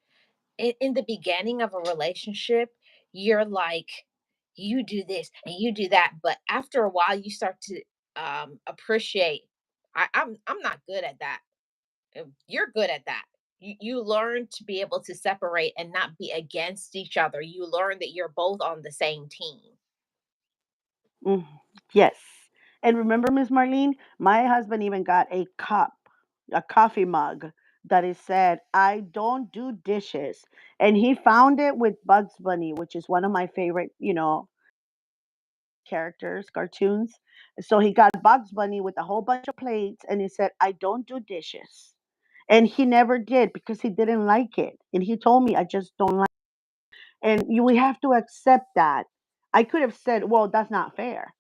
in the beginning of a relationship, you're like, you do this and you do that, but after a while, you start to appreciate. I'm not good at that. You're good at that. You learn to be able to separate and not be against each other. You learn that you're both on the same team. Mm, yes. And remember, Miss Marlene, my husband even got a cup, a coffee mug that is said, I don't do dishes. And he found it with Bugs Bunny, which is one of my favorite, characters, cartoons. So he got Bugs Bunny with a whole bunch of plates and he said, I don't do dishes. And he never did because he didn't like it. And he told me, I just don't like it. And we have to accept that. I could have said, well, that's not fair.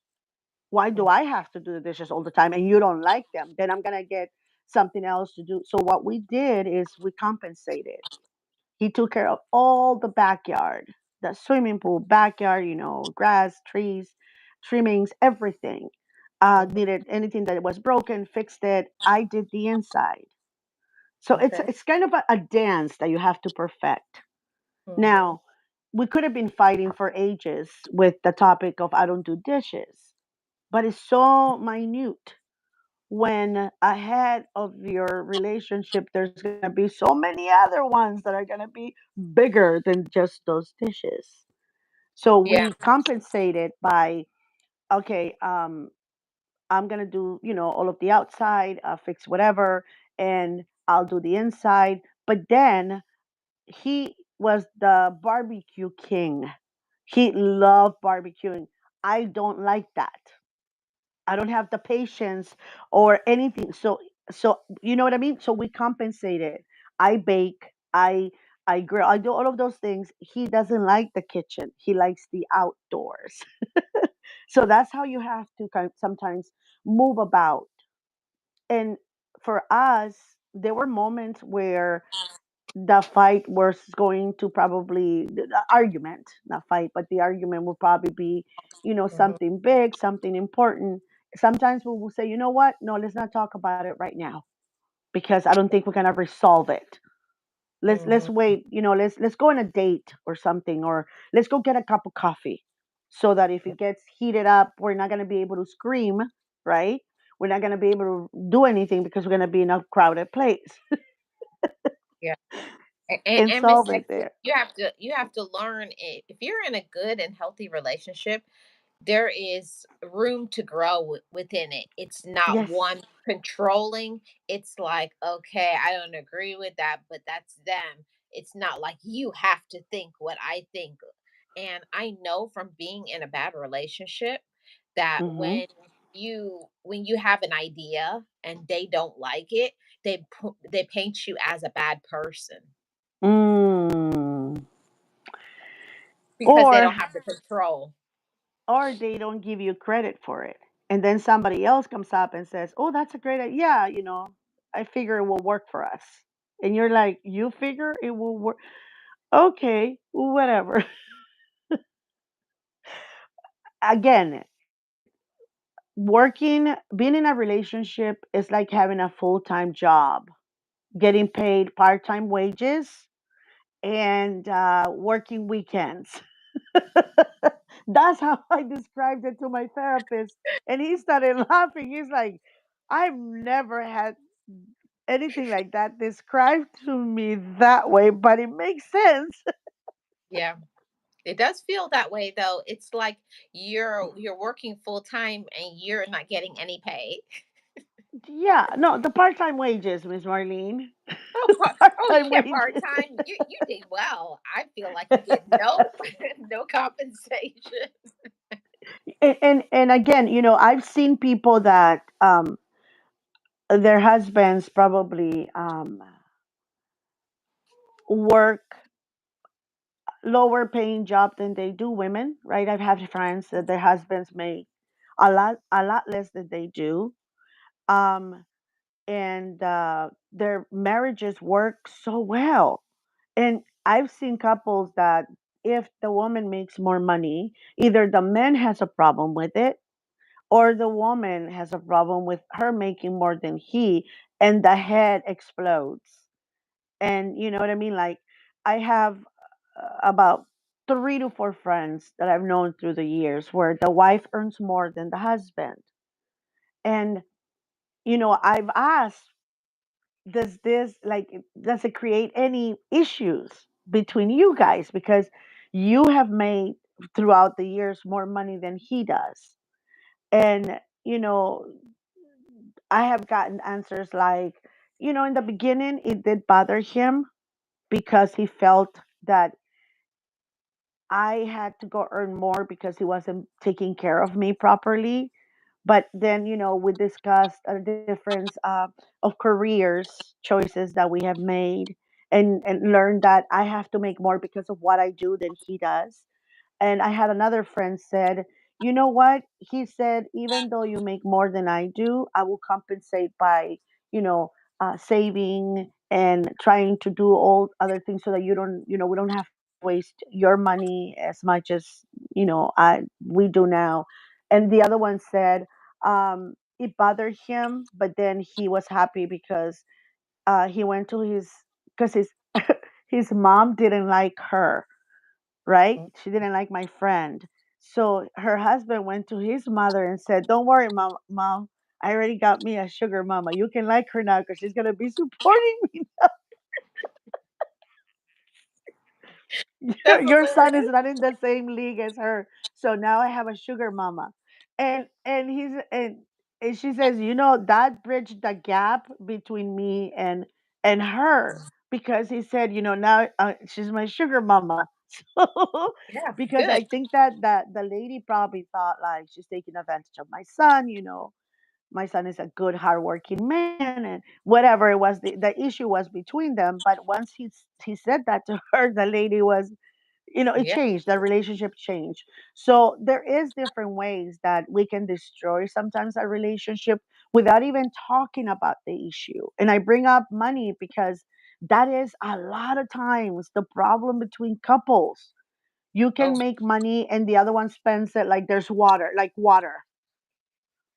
Why do I have to do the dishes all the time and you don't like them? Then I'm going to get something else to do. So what we did is we compensated. He took care of all the backyard, the swimming pool, backyard, grass, trees, trimmings, everything. Mhm. Needed anything that was broken, fixed it. I did the inside. So it's Okay. it's kind of a dance that you have to perfect. Hmm. Now, we could have been fighting for ages with the topic of I don't do dishes, but it's so minute. When ahead of your relationship, there's going to be so many other ones that are going to be bigger than just those dishes. So Yeah. we compensated by, okay, I'm going to do, all of the outside, fix whatever, and I'll do the inside. But then he was the barbecue king. He loved barbecuing. I don't like that. I don't have the patience or anything. So you know what I mean? So we compensated. I bake. I grill. I do all of those things. He doesn't like the kitchen. He likes the outdoors. So that's how you have to kind of sometimes move about. And for us, there were moments where the fight was going to probably the argument, not fight, but the argument will probably be, Hmm. something big, something important. Sometimes we will say, you know what? No, let's not talk about it right now because I don't think we're gonna resolve it. Let's Hmm. wait. Let's go on a date or something, or let's go get a cup of coffee, so that if it gets heated up, we're not gonna be able to scream, right? We're not gonna be able to do anything because we're gonna be in a crowded place Yeah. and And Miss solve it Lexi, there. you have to learn if you're in a good and healthy relationship, there is room to grow within it. It's not Yes. one controlling. It's like, okay, I don't agree with that, but that's them. It's not like you have to think what I think. And I know from being in a bad relationship that Mm-hmm. when you have an idea and they don't like it, they paint you as a bad person Mm. because they Or don't have the control. or they don't give you credit for it. And then somebody else comes up and says, "Oh, that's a great idea. Yeah, I figure it will work for us." And you're like, "You figure it will work? Okay, whatever." Again, being in a relationship is like having a full-time job, getting paid part-time wages and working weekends. That's how I described it to my therapist. And he started laughing. He's like, I've never had anything like that described to me that way, but it makes sense. Yeah. It does feel that way though. It's like you're working full time and you're not getting any pay. Yeah, no, the part time wages, Miss Marlene. Part Oh, you time get part wages. time. You did well. I feel like you get no no compensation. And again, I've seen people that their husbands probably work lower paying job than they do women, right? I've had friends that their husbands make a lot less than they do. Um, and their marriages work so well. And I've seen couples that if the woman makes more money, either the man has a problem with it or the woman has a problem with her making more than he, and the head explodes. And you know what I mean? Like, I have about 3 to 4 friends that I've known through the years where the wife earns more than the husband. And, I've asked, does it create any issues between you guys? Because you have made throughout the years more money than he does. And, I have gotten answers like, in the beginning, it did bother him because he felt that I had to go earn more because he wasn't taking care of me properly. But then, we discussed a difference of careers choices that we have made, and learned that I have to make more because of what I do than he does. And I had another friend said, you know what? He said, even though you make more than I do, I will compensate by, you know, saving and trying to do all other things so that we don't have to waste your money as much as, we do now. And the other one said, it bothered him, but then he was happy because he went to because his mom didn't like her, right? She didn't like my friend. So her husband went to his mother and said, "Don't worry, mom. I already got me a sugar mama. You can like her now because she's gonna be supporting me. That's Your son hilarious. is not in the same league as her. So now I have a sugar mama." And she says, that bridged the gap between me and her, because he said, now she's my sugar mama. So Yeah, because good. I think that the lady probably thought like she's taking advantage of my son, My son is a good, hardworking man, and whatever it was, the issue was between them. But once he said that to her, the lady was, it Yeah. changed. The relationship changed. So there is different ways that we can destroy sometimes a relationship without even talking about the issue. And I bring up money because that is a lot of times the problem between couples. You Oh, can make money and the other one spends it like there's water, like water.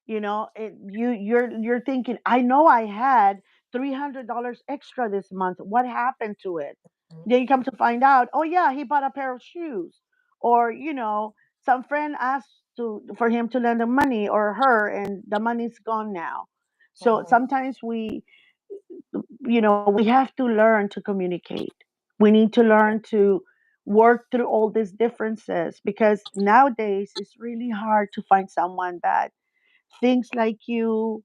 You're thinking, I know I had $300 extra this month. What happened to it? mhm. Then you come to find out, oh yeah, he bought a pair of shoes, or some friend asked for him to lend him money or her, and the money's gone now. So Mhm. sometimes we have to learn to communicate. We need to learn to work through all these differences, because nowadays it's really hard to find someone that thinks like you,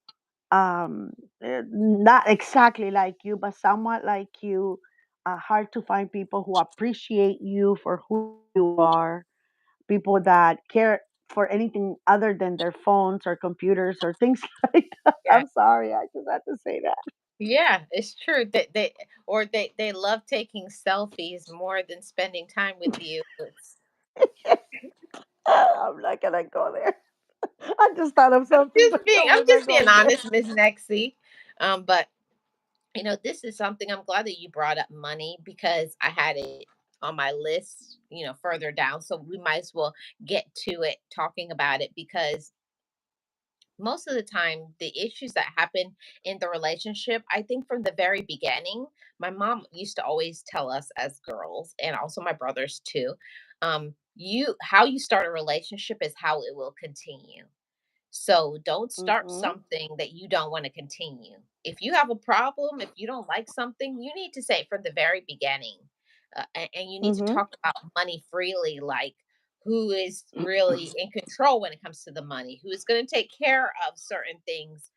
not exactly like you, but somewhat like you. Hard to find people who appreciate you for who you are, people that care for anything other than their phones or computers or things like that. Yeah. I'm sorry, I just had to say that. Yeah, it's true that they love taking selfies more than spending time with you. It's I'm not gonna go there. I just thought of something, but no, I'm we're not just being going there. honest, Miss Nexie. But this is something I'm glad that you brought up money because I had it on my list, further down. So we might as well get to it talking about it because most of the time the issues that happen in the relationship, I think from the very beginning, my mom used to always tell us as girls and also my brothers too, you how you start a relationship is how it will continue. So don't start Hmm. something that you don't want to continue. If you have a problem, if you don't like something, you need to say it from the very beginning. And you need to Hmm. talk about money freely, like who is really in control when it comes to the money, who is going to take care of certain things,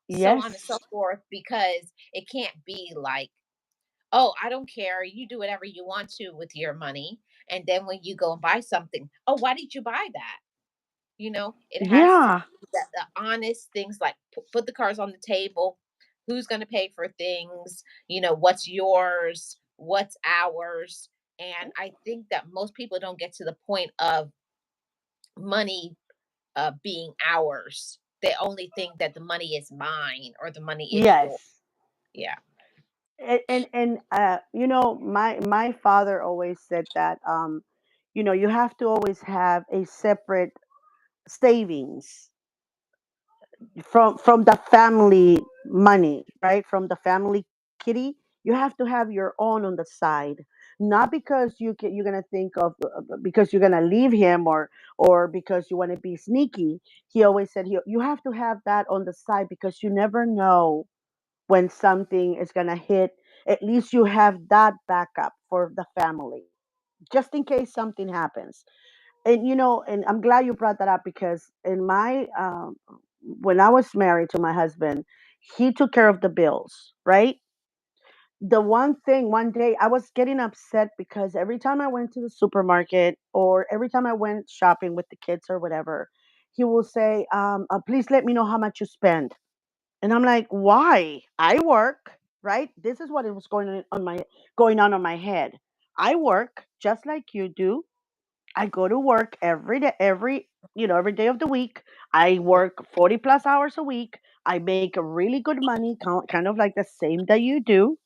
so on and so Yes. forth, because it can't be like, oh, I don't care. You do whatever you want to with your money. And then when you go and buy something, oh, why did you buy that? It has to Yeah. be the honest things like put the cards on the table. Who's going to pay for things? What's yours? What's ours? And I think that most people don't get to the point of money being ours. They only think that the money is mine or the money is yours. Yes. Yeah. And my father always said that, you have to always have a separate savings from the family money, right? From the family kitty, you have to have your own on the side. Not because you're gonna think of, because you're gonna leave him, or because you want to be sneaky. He always said, you have to have that on the side, because you never know when something is gonna hit. At least you have that backup for the family, just in case something happens. And I'm glad you brought that up, because in my when I was married to my husband, he took care of the bills, right? The one thing, one day I was getting upset because every time I went to the supermarket, or every time I went shopping with the kids or whatever, he will say, please let me know how much you spend. And I'm like, why? I work, right? This is what it was going on my head. I work just like you do. I go to work every day, every day of the week. I work 40 plus hours a week. I make a really good money, kind of like the same that you do.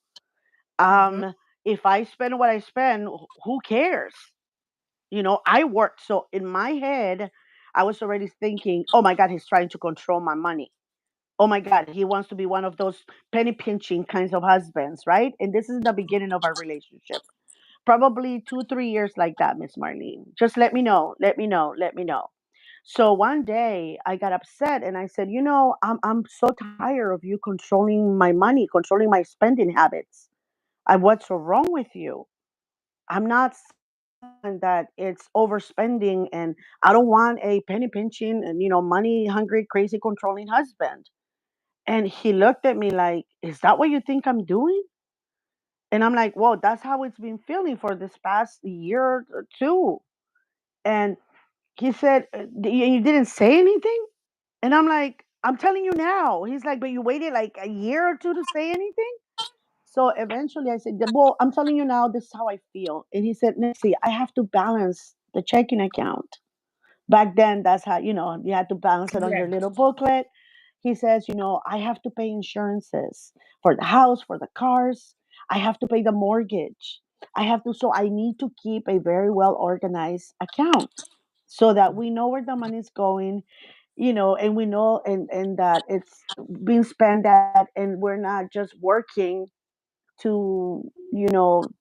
Hmm. If I spend what I spend, who cares? I work. So in my head, I was already thinking, oh my God, he's trying to control my money. Oh my God, he wants to be one of those penny pinching kinds of husbands, right? And this is the beginning of our relationship. Probably 2, 3 years like that, Miss Marlene. Just let me know, let me know, let me know. So one day I got upset and I said, I'm so tired of you controlling my money, controlling my spending habits. What's so wrong with you? I'm not someone that it's overspending, and I don't want a penny pinching and money hungry, crazy, controlling husband. And he looked at me like, is that what you think I'm doing? And I'm like, whoa, that's how it's been feeling for this past year or two. And he said, you didn't say anything? And I'm like, I'm telling you now. He's like, but you waited like a year or two to say anything. So eventually I said, well, I'm telling you now, this is how I feel. And he said, Nancy, I have to balance the checking account. Back then, that's how, you had to balance it on Yeah. your little booklet. He says, I have to pay insurances for the house, for the cars. I have to pay the mortgage. So I need to keep a very well organized account so that we know where the money's going, and we know and that it's being spent at, and we're not just working to,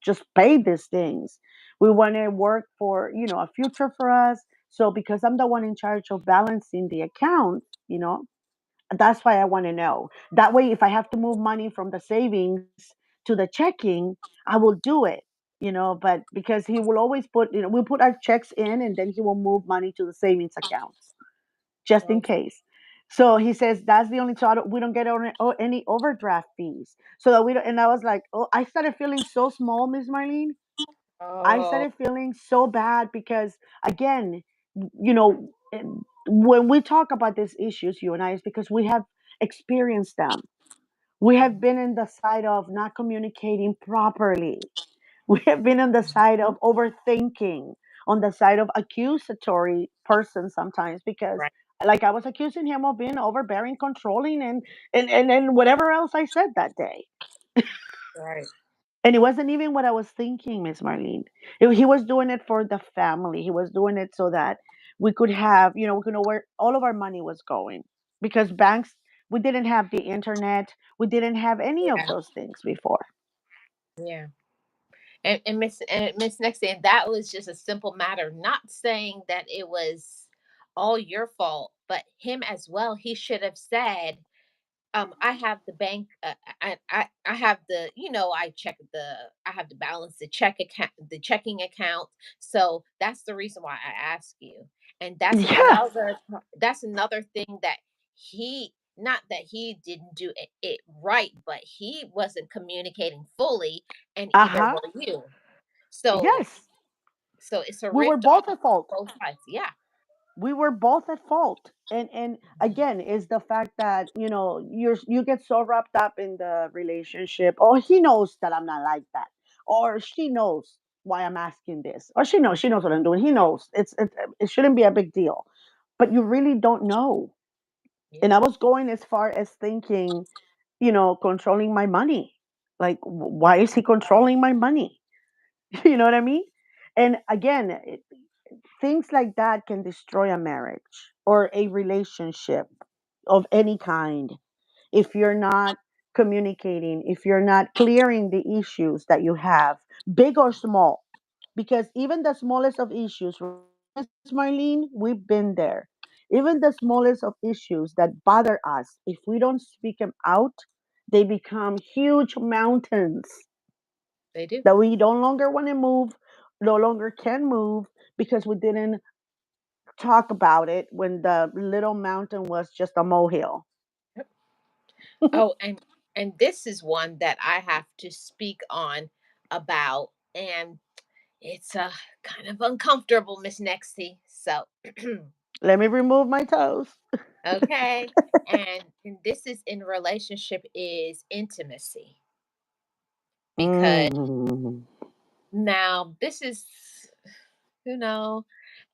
just pay these things. We want to work for, a future for us. So because I'm the one in charge of balancing the account, that's why I want to know. That way, if I have to move money from the savings to the checking, I will do it. But because he will always put, we'll put our checks in and then he will move money to the savings accounts just in Okay. case. So he says that's the only, so we don't get any overdraft fees. So that we don't. And I was like, oh, I started feeling so small, Miss Marlene. I Oh, started feeling so bad because, again, you know, when we talk about these issues, you and I, is because we have experienced them. We have been in the side of not communicating properly. We have been on the side of overthinking, on the side of accusatory person sometimes, because right, like I was accusing him of being overbearing, controlling, and whatever else I said that day. right. And it wasn't even what I was thinking, Miss Marlene. He was doing it for the family. He was doing it so that we could have, we could know where all of our money was going. Because banks, we didn't have the internet, we didn't have any of Yeah, those things before. yeah. And Miss Nexie, and that was just a simple matter. Not saying that it was all your fault, but him as well. He should have said, I have the bank. I have the, I have to balance the the checking account. So that's the reason why I ask you. And Yeah. that's another thing that not that he didn't do it right, but he wasn't communicating fully, and Uh either huh. were you. So Yes. it's a We were rift both on at fault. both sides. Yeah. We were both at fault. And Mhm. again, is the fact that, you get so wrapped up in the relationship. Oh, he knows that I'm not like that. Or she knows why I'm asking this. Or she knows what I'm doing. He knows. It shouldn't be a big deal. But you really don't know. And Yeah. I was going as far as thinking, controlling my money. Like, why is he controlling my money? You know what I mean? And again, things like that can destroy a marriage or a relationship of any kind if you're not communicating, if you're not clearing the issues that you have, big or small. Because even the smallest of issues, right, Miss Marlene, we've been there. Even the smallest of issues that bother us, if we don't speak them out, they become huge mountains They do. that we no longer want to move, no longer can move because we didn't talk about it when the little mountain was just a molehill. Yep. Oh, and this is one that I have to speak on about, and it's kind of uncomfortable, Miss Nexty. So, Let me remove my toes. okay, and this is in relationship is intimacy, because Mm. now this is, you know,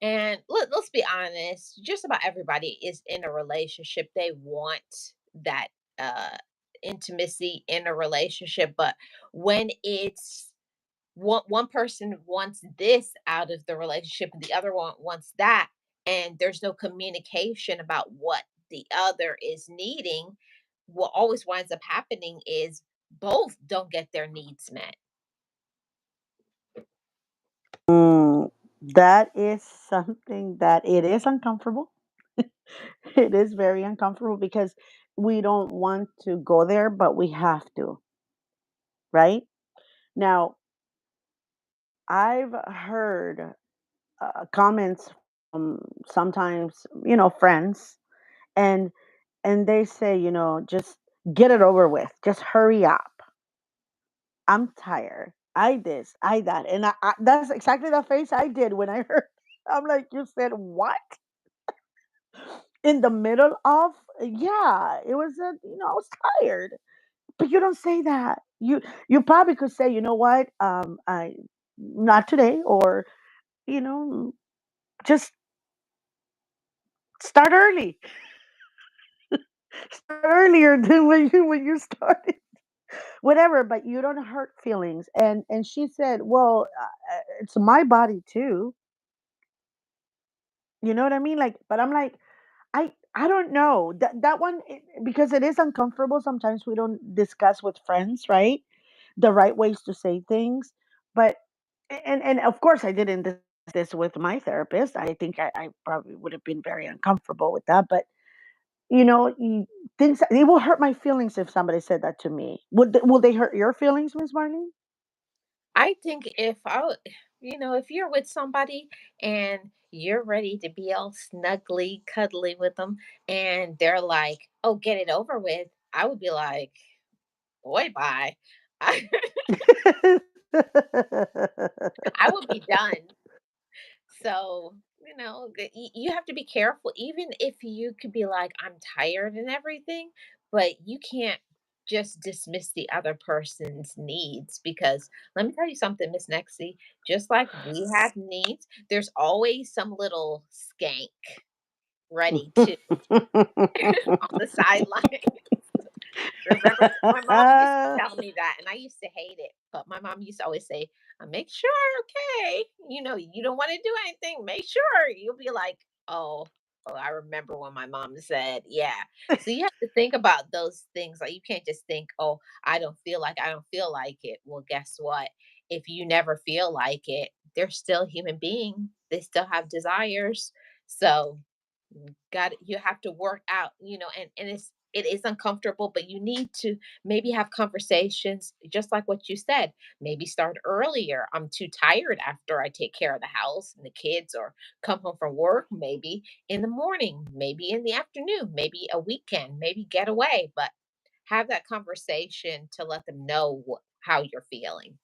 and let's be honest, just about everybody is in a relationship. They want that uh intimacy in a relationship, but when it's one person wants this out of the relationship and the other one wants that, and there's no communication about what the other is needing, what always winds up happening is both don't get their needs met. Mm. That is something that it is uncomfortable. It is very uncomfortable because we don't want to go there, but we have to, right? Now, I've heard comments from sometimes, friends, and they say, just get it over with, just hurry up. I'm tired. I this, I that, and that's exactly the face I did when I heard. I'm like, you said what? In the middle of? yeah, it was a, I was tired. But you don't say that. You probably could say, you know what, I not today, or you know, just start early, start earlier than when you started, whatever. But you don't hurt feelings. And she said, well, it's my body too. You know what I mean? Like, but I'm like, I don't know that one because it is uncomfortable. Sometimes we don't discuss with friends, right? The right ways to say things. But and of course I didn't discuss this with my therapist. I think I probably would have been very uncomfortable with that. But things it will hurt my feelings if somebody said that to me. Will they hurt your feelings, Miss Marlene? I think if you're with somebody and you're ready to be all snuggly, cuddly with them, and they're like, "Oh, get it over with," I would be like, "Boy, bye." I, I would be done. So, you have to be careful, even if you could be like, I'm tired and everything, but you can't just dismiss the other person's needs because let me tell you something, Miss Nexie, just like we have needs, there's always some little skank ready to on the sideline. Remember, my mom used to tell me that, and I used to hate it. But my mom used to always say, "Make sure, okay, you don't want to do anything. Make sure." You'll be like, "Oh, I remember when my mom said, yeah." So you have to think about those things. Like you can't just think, "Oh, I don't feel like it." Well, guess what? If you never feel like it, they're still human being. They still have desires. So you have to work out, and it is uncomfortable, but you need to maybe have conversations just like what you said. Maybe start earlier. I'm too tired after I take care of the house and the kids, or come home from work, maybe in the morning, maybe in the afternoon, maybe a weekend, maybe get away, but have that conversation to let them know how you're feeling.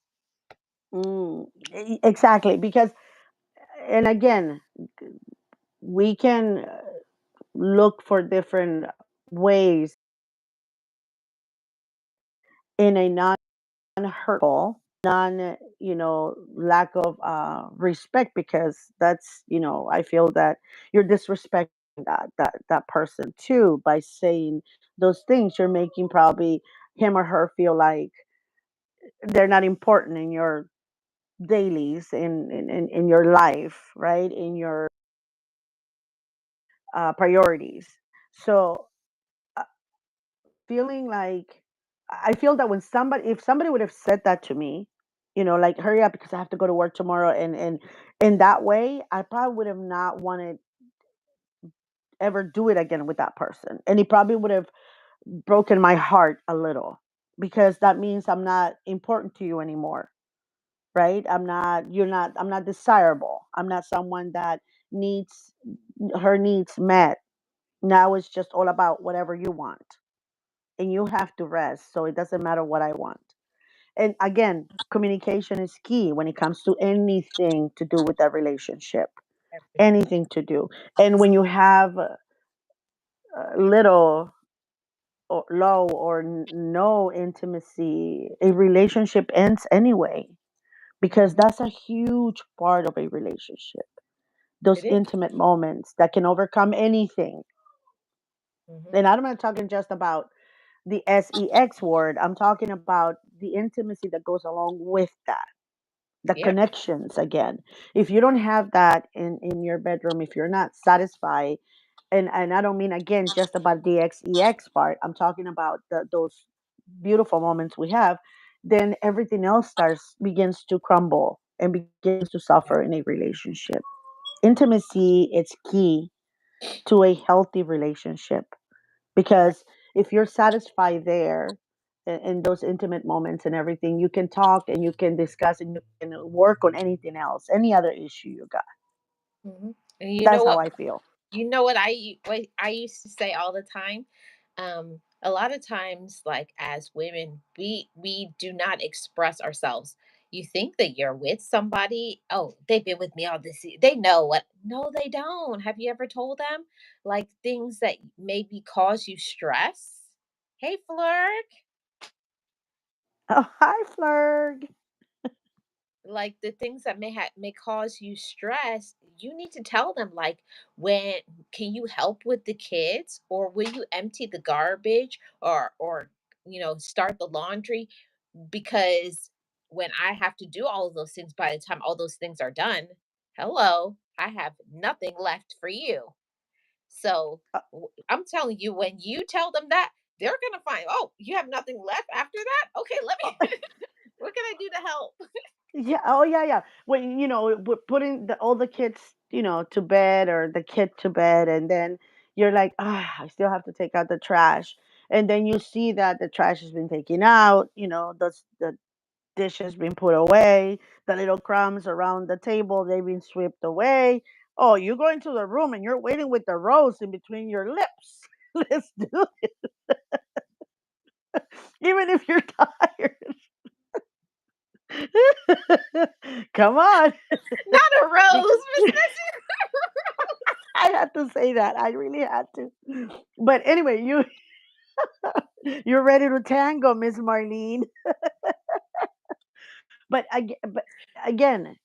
Exactly, because and again, we can look for different ways in a non-hurtful, non lack of respect, because that's I feel that you're disrespecting that person too by saying those things. You're making probably him or her feel like they're not important in your dailies, in your life, right, in your priorities. So feeling like I feel that when somebody if somebody would have said that to me, like hurry up because I have to go to work tomorrow, and in that way, I probably would have not wanted ever do it again with that person. And he probably would have broken my heart a little, because that means I'm not important to you anymore, right? I'm not desirable. I'm not someone that needs her needs met. Now it's just all about whatever you want. And you have to rest. So it doesn't matter what I want. And again, communication is key when it comes to anything to do with that relationship, Everything. anything to do. And when you have little or low or no intimacy, a relationship ends anyway, because Hmm. that's a huge part of a relationship. Those It is. intimate moments that can overcome anything. Hmm. And I'm not talking just about the sex word, I'm talking about the intimacy that goes along with that, the Yep. connections again. If you don't have that in your bedroom, if you're not satisfied, and I don't mean again just about the sex part, I'm talking about those beautiful moments we have, then everything else starts begins to crumble and begins to suffer in a relationship. Intimacy is key to a healthy relationship, Right. because if you're satisfied there in those intimate moments and everything, you can talk and you can discuss and you can work on anything else, any other issue you got. Hmm. And you know That's how what? I feel. What I used to say all the time? A lot of times, like as women, we do not express ourselves. You think that you're with somebody. Oh, they've been with me all this. They know what. No, they don't. Have you ever told them like things that maybe cause you stress? Hey, flirt. Oh, hi, Flurg. Like the things that may cause you stress, you need to tell them like, when can you help with the kids, or will you empty the garbage, or start the laundry, because when I have to do all of those things, by the time all those things are done, hello, I have nothing left for you. So Uh, I'm telling you, when you tell them that, they're gonna find, oh, you have nothing left after that, okay, let me what can I do to help? yeah. Oh, yeah, yeah. When we're putting all the kids, to bed, or the kid to bed, and then you're like, ah, I still have to take out the trash, and then you see that the trash has been taken out. The dishes been put away, the little crumbs around the table, they've been swept away. Oh, you go into the room and you're waiting with the rose in between your lips. Let's do it. Even if you're tired. Come on. Not a Be- rose, Miss Bessie. I had to say that. I really had to. But anyway, you're ready to tango, Miss Marlene. But again,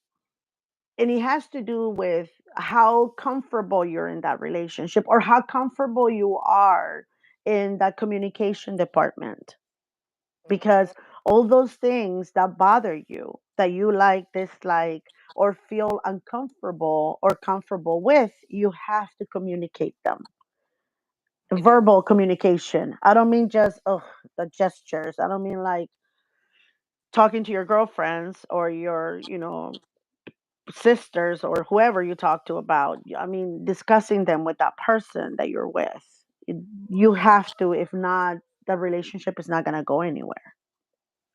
and it has to do with how comfortable you're in that relationship, or how comfortable you are in that communication department, Mhm. because all those things that bother you, that you like, dislike, or feel uncomfortable or comfortable with, you have to communicate them. You do. Verbal communication, I don't mean just, oh, the gestures. I don't mean like talking to your girlfriends or your sisters or whoever you talk to about. I mean, discussing them with that person that you're with. You have to. If not, the relationship is not going to go anywhere.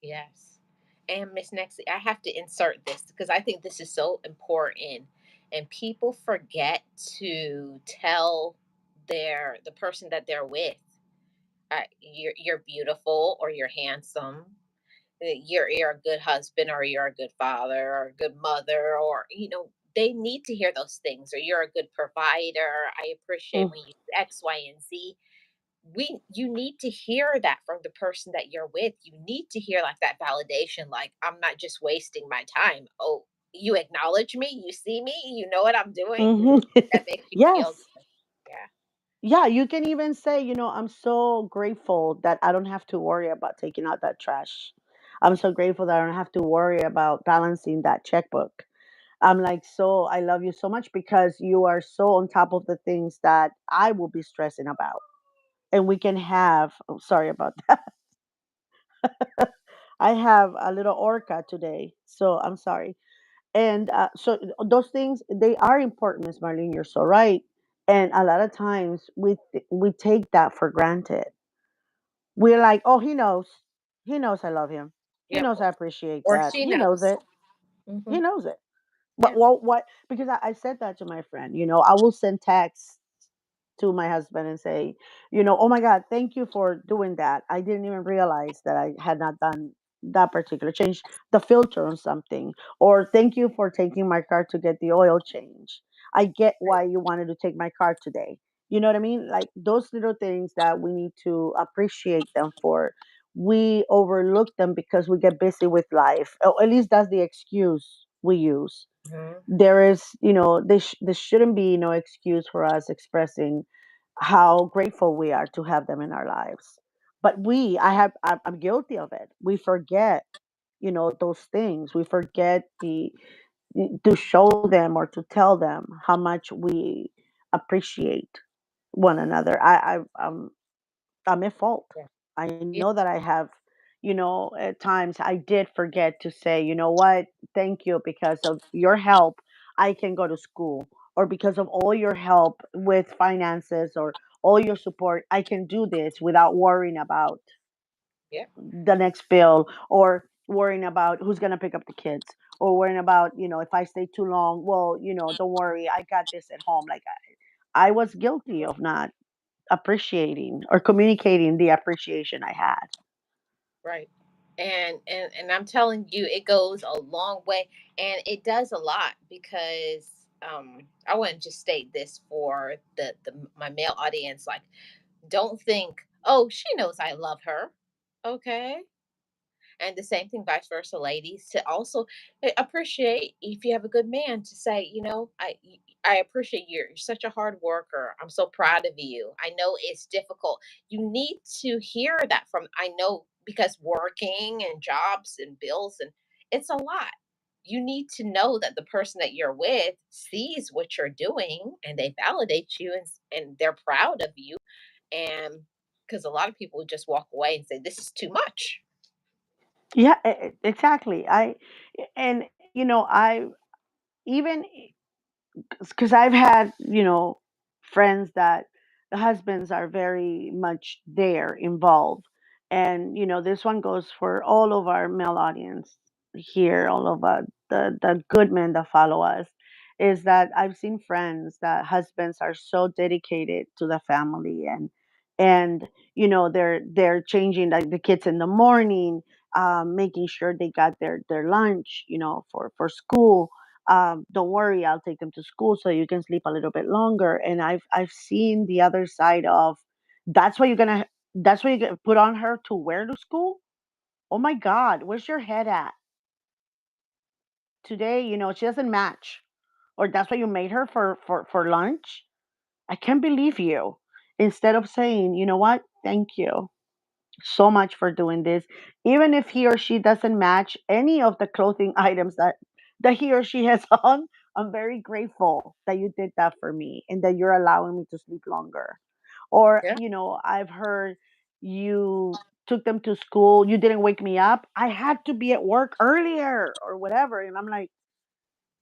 Yes. And Miss Nexie, I have to insert this because I think this is so important. And people forget to tell the person that they're with, you're beautiful, or you're handsome, you're a good husband, or you're a good father, or a good mother, or they need to hear those things, or you're a good provider. I appreciate Mm. when you do X, Y, and Z. You need to hear that from the person that you're with. You need to hear like that validation, like, I'm not just wasting my time. Oh, you acknowledge me, you see me, you know what I'm doing. Hmm. That makes you feel Yes. good. Yeah. Yeah, you can even say, I'm so grateful that I don't have to worry about taking out that trash. I'm so grateful that I don't have to worry about balancing that checkbook. I'm like, so I love you so much because you are so on top of the things that I will be stressing about. And we can have, oh, sorry about that. I have a little orca today, so I'm sorry. And so those things, they are important, Miss Marlene. You're so right. And a lot of times we take that for granted. We're like, oh, he knows I love him. He Yep. knows I appreciate Or that. she He knows knows. it. Hmm. He knows it. But Yeah. what? Because I said that to my friend. I will send texts to my husband and say, oh my God, thank you for doing that. I didn't even realize that I had not done that particular change, the filter on something. Or thank you for taking my car to get the oil change. I get Right. why you wanted to take my car today. You know what I mean? Like those little things that we need to appreciate them for. We overlook them because we get busy with life. Or at least that's the excuse we use. Mhm. There is, there shouldn't be no excuse for us expressing how grateful we are to have them in our lives. But I'm guilty of it. We forget, those things. We forget to show them or to tell them how much we appreciate one another. I'm at fault. Yeah. I Yeah. know that I have, at times I did forget to say, you know what, thank you, because of your help, I can go to school, or because of all your help with finances, or all your support, I can do this without worrying about Yeah. the next bill, or worrying about who's going to pick up the kids, or worrying about, if I stay too long, well, don't worry, I got this at home. Like I was guilty of not appreciating or communicating the appreciation I had. Right. And I'm telling you, it goes a long way, and it does a lot because I want to just state this for the my male audience, like, don't think, oh, she knows I love her. Okay. And the same thing vice versa, ladies, to also appreciate if you have a good man to say, I appreciate you're such a hard worker. I'm so proud of you. I know it's difficult. You need to hear that from, I know, because working and jobs and bills, and it's a lot. You need to know that the person that you're with sees what you're doing and they validate you, and they're proud of you. And because a lot of people just walk away and say, this is too much. Yeah, exactly. And I even because I've had, friends that the husbands are very much there involved. And, this one goes for all of our male audience here, all of the good men that follow us, is that I've seen friends that husbands are so dedicated to the family, and they're changing like the kids in the morning, making sure they got their lunch, for school. Don't worry, I'll take them to school so you can sleep a little bit longer. And I've seen the other side of, that's what you're gonna that's what you're gonna put on her to wear to school. Oh my God, where's your head at today? She doesn't match, or that's what you made her for lunch. I can't believe you. Instead of saying, you know what, thank you so much for doing this. Even if he or she doesn't match any of the clothing items that he or she has on, I'm very grateful that you did that for me and that you're allowing me to sleep longer. Or, Yeah. I've heard you took them to school, you didn't wake me up. I had to be at work earlier or whatever. And I'm like,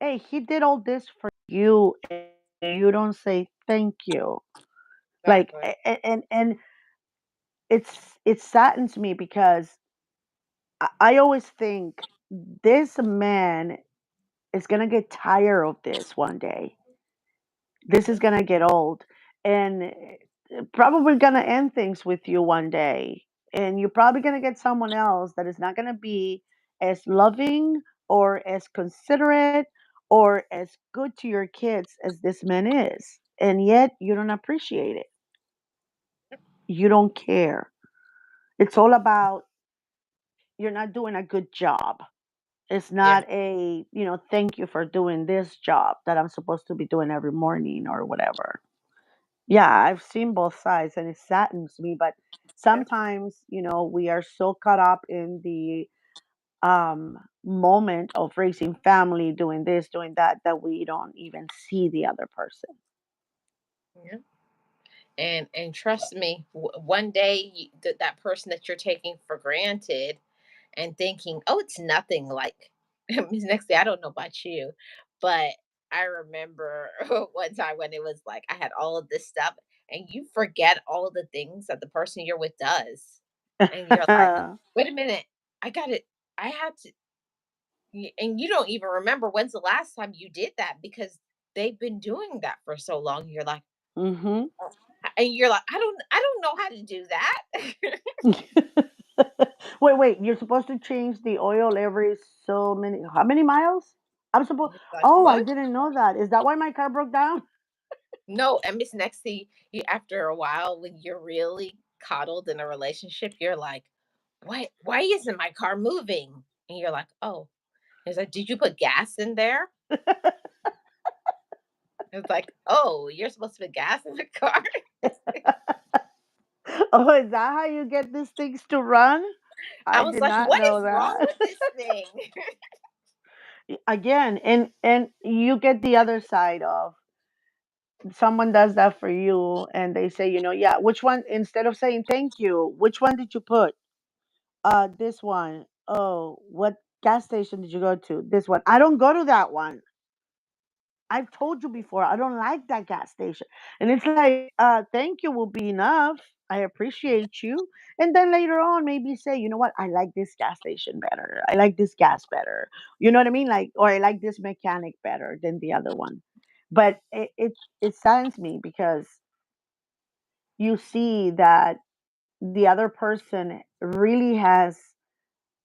hey, he did all this for you and you don't say thank you. Like, Exactly. and it saddens me because I always think this man is gonna get tired of this one day. This is Yeah. gonna get old, and probably gonna end things with you one day. And you're probably gonna get someone else that is not gonna be as loving or as considerate or as good to your kids as this man is. And yet you don't appreciate it. You don't care. It's all about, you're not doing a good job. It's Yeah. not a, thank you for doing this job that I'm supposed to be doing every morning or whatever. Yeah, I've seen both sides and it saddens me, but Yeah. sometimes, we are so caught up in the moment of raising family, doing this, doing that, that we don't even see the other person. Yeah. And trust me, one day that person that you're taking for granted and thinking, oh, it's nothing, like, next day, I don't know about you, but I remember one time when it was like I had all of this stuff, and you forget all of the things that the person you're with does. And you're like, wait a minute, I got it. I had to, and you don't even remember when's the last time you did that because they've been doing that for so long. Hmm. You're like, I don't know how to do that. Wait, you're supposed to change the oil every so many, how many miles? I'm supposed, And it's like, oh, I what? didn't know that. Is that why my car broke down? No, and Miss next thing you, after a while, when you're really coddled in a relationship, you're like, why isn't my car moving? And you're like, oh. It's like, did you put gas in there? It's like, oh, you're supposed to put gas in the car. Oh, is that how you get these things to run? I I was did like, not what know is wrong that. with this thing? Again, and you get the other side of, someone does that for you and they say, yeah, which one, instead of saying thank you, which one did you put? This one. Oh, what gas station did you go to? This one. I don't go to that one. I've told you before, I don't like that gas station. And it's like, thank you will be enough. I appreciate you. And then later on, maybe say, you know what, I like this gas station better. I like this gas better. You know what I mean? Like, or I like this mechanic better than the other one. But it saddens me because you see that the other person really has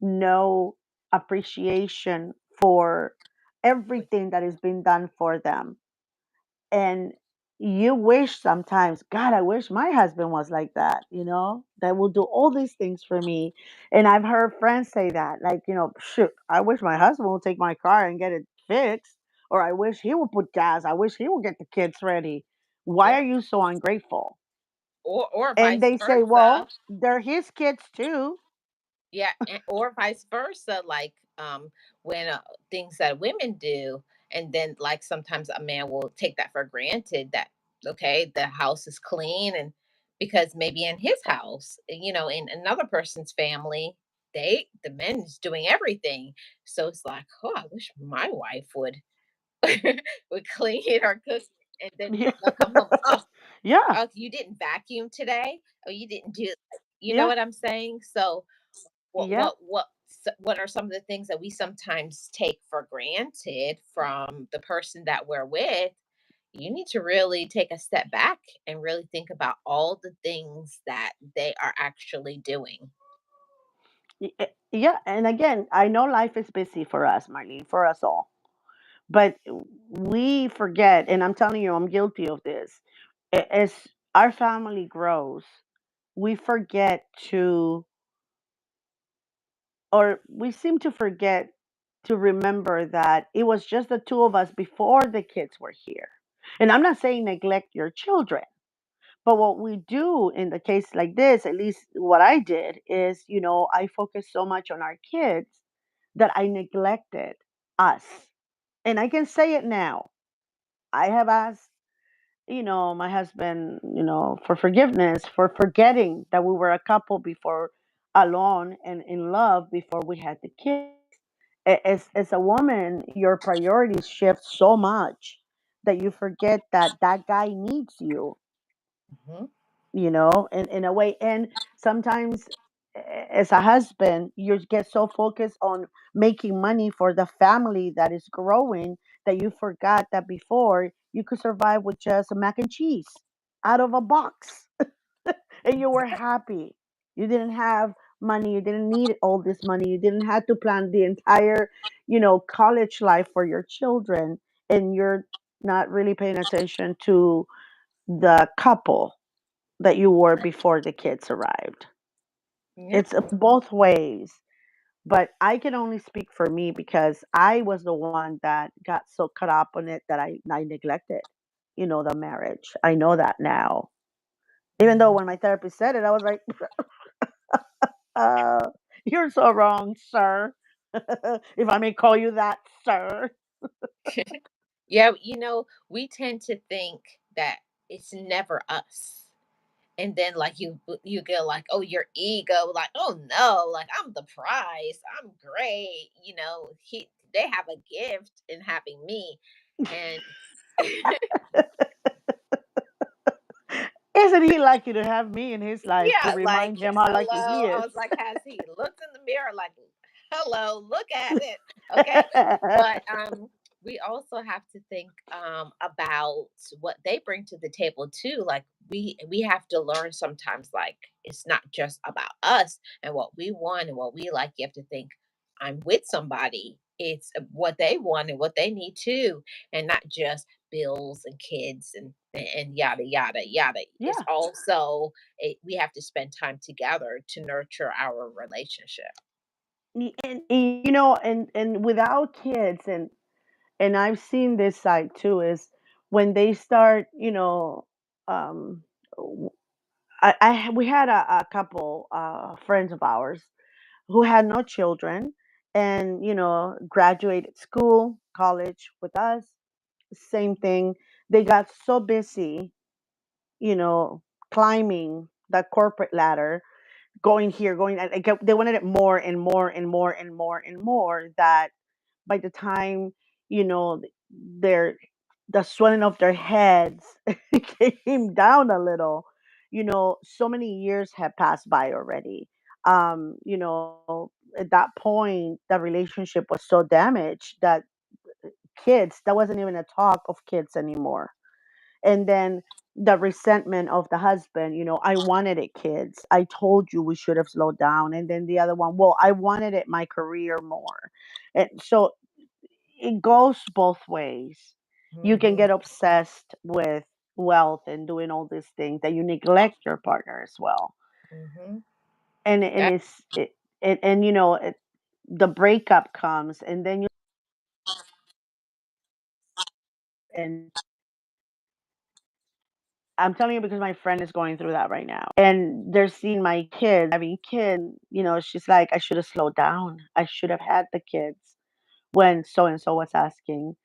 no appreciation for With everything that has been done for them. And you wish sometimes, God, I wish my husband was like that, that will do all these things for me. And I've heard friends say that, like, shoot, I wish my husband would take my car and get it fixed, or I wish he would put gas, I wish he would get the kids ready. Why yeah, are you so ungrateful? or And vice they say, versa. well, they're his kids too. Yeah, or vice versa, like when things that women do, and then like sometimes a man will take that for granted that okay, the house is clean, and because maybe in his house, in another person's family, the men is doing everything. So it's like, oh, I wish my wife would would clean or cook, and then Yeah. they'll come home. Oh, Yeah. oh, you didn't vacuum today? Oh, you didn't do, you know Yeah. what I'm saying? So what Yeah. what what what are some of the things that we sometimes take for granted from the person that we're with? You need to really take a step back and really think about all the things that they are actually doing. Yeah. And again, I know life is busy for us, Marlene, for us all. But we forget, and I'm telling you, I'm guilty of this. As our family grows, we forget to, or we seem to forget to remember that it was just the two of us before the kids were here. And I'm not saying neglect your children, but what we do in the case like this, at least what I did, is, I focused so much on our kids that I neglected us. And I can say it now. I have asked, my husband, for forgiveness for forgetting that we were a couple before, alone and in love before we had the kids. As a woman, your priorities shift so much that you forget that that guy needs you, Mhm. in a way. And sometimes, as a husband, you get so focused on making money for the family that is growing that you forgot that before you could survive with just mac and cheese out of a box, and you were happy. You didn't have money, you didn't need all this money, you didn't have to plan the entire, college life for your children, and you're not really paying attention to the couple that you were before the kids arrived. Yeah. It's both ways. But I can only speak for me because I was the one that got so caught up on it that I neglected, the marriage. I know that now. Even though Mhm. when my therapist said it, I was like, uh, you're so wrong, sir. If I may call you that, sir. Yeah, we tend to think that it's never us. And then like you go like, oh, your ego, like, oh no, like I'm the prize, I'm great, they have a gift in having me. And Isn't he lucky to have me in his life to yeah, like, remind him how lucky he hello. I is? was like, has he looked in the mirror? Like, hello, look at it. Okay. But we also have to think about what they bring to the table too. Like we have to learn sometimes, like it's not just about us and what we want and what we like. You have to think, I'm with somebody. It's what they want and what they need too, and not just bills and kids and yada yada yada. It's Yeah. also we have to spend time together to nurture our relationship. And and without kids, and I've seen this side too, is when they start, um w- we had a couple friends of ours who had no children, and graduated school, college with us, same thing. They got so busy, you know climbing the corporate ladder, going here, going, they wanted it more and more and more and more and more, that by the time, you know their the swelling of their heads came down a little. So many years had passed by already. At that point the relationship was so damaged that kids, that wasn't even a talk of kids anymore. And then the resentment of the husband, I wanted it, kids. I told you we should have slowed down. And then the other one, well, I wanted it, my career more. And so it goes both ways. You can Mm-hmm. get obsessed with wealth and doing all these things that you neglect your partner as well. Mm-hmm. And That, it's and the breakup comes, and then you and I'm telling you because my friend is going through that right now. And they're seeing my kids having kids, and she's like, I should have slowed down. I should have had the kids when so and so was asking.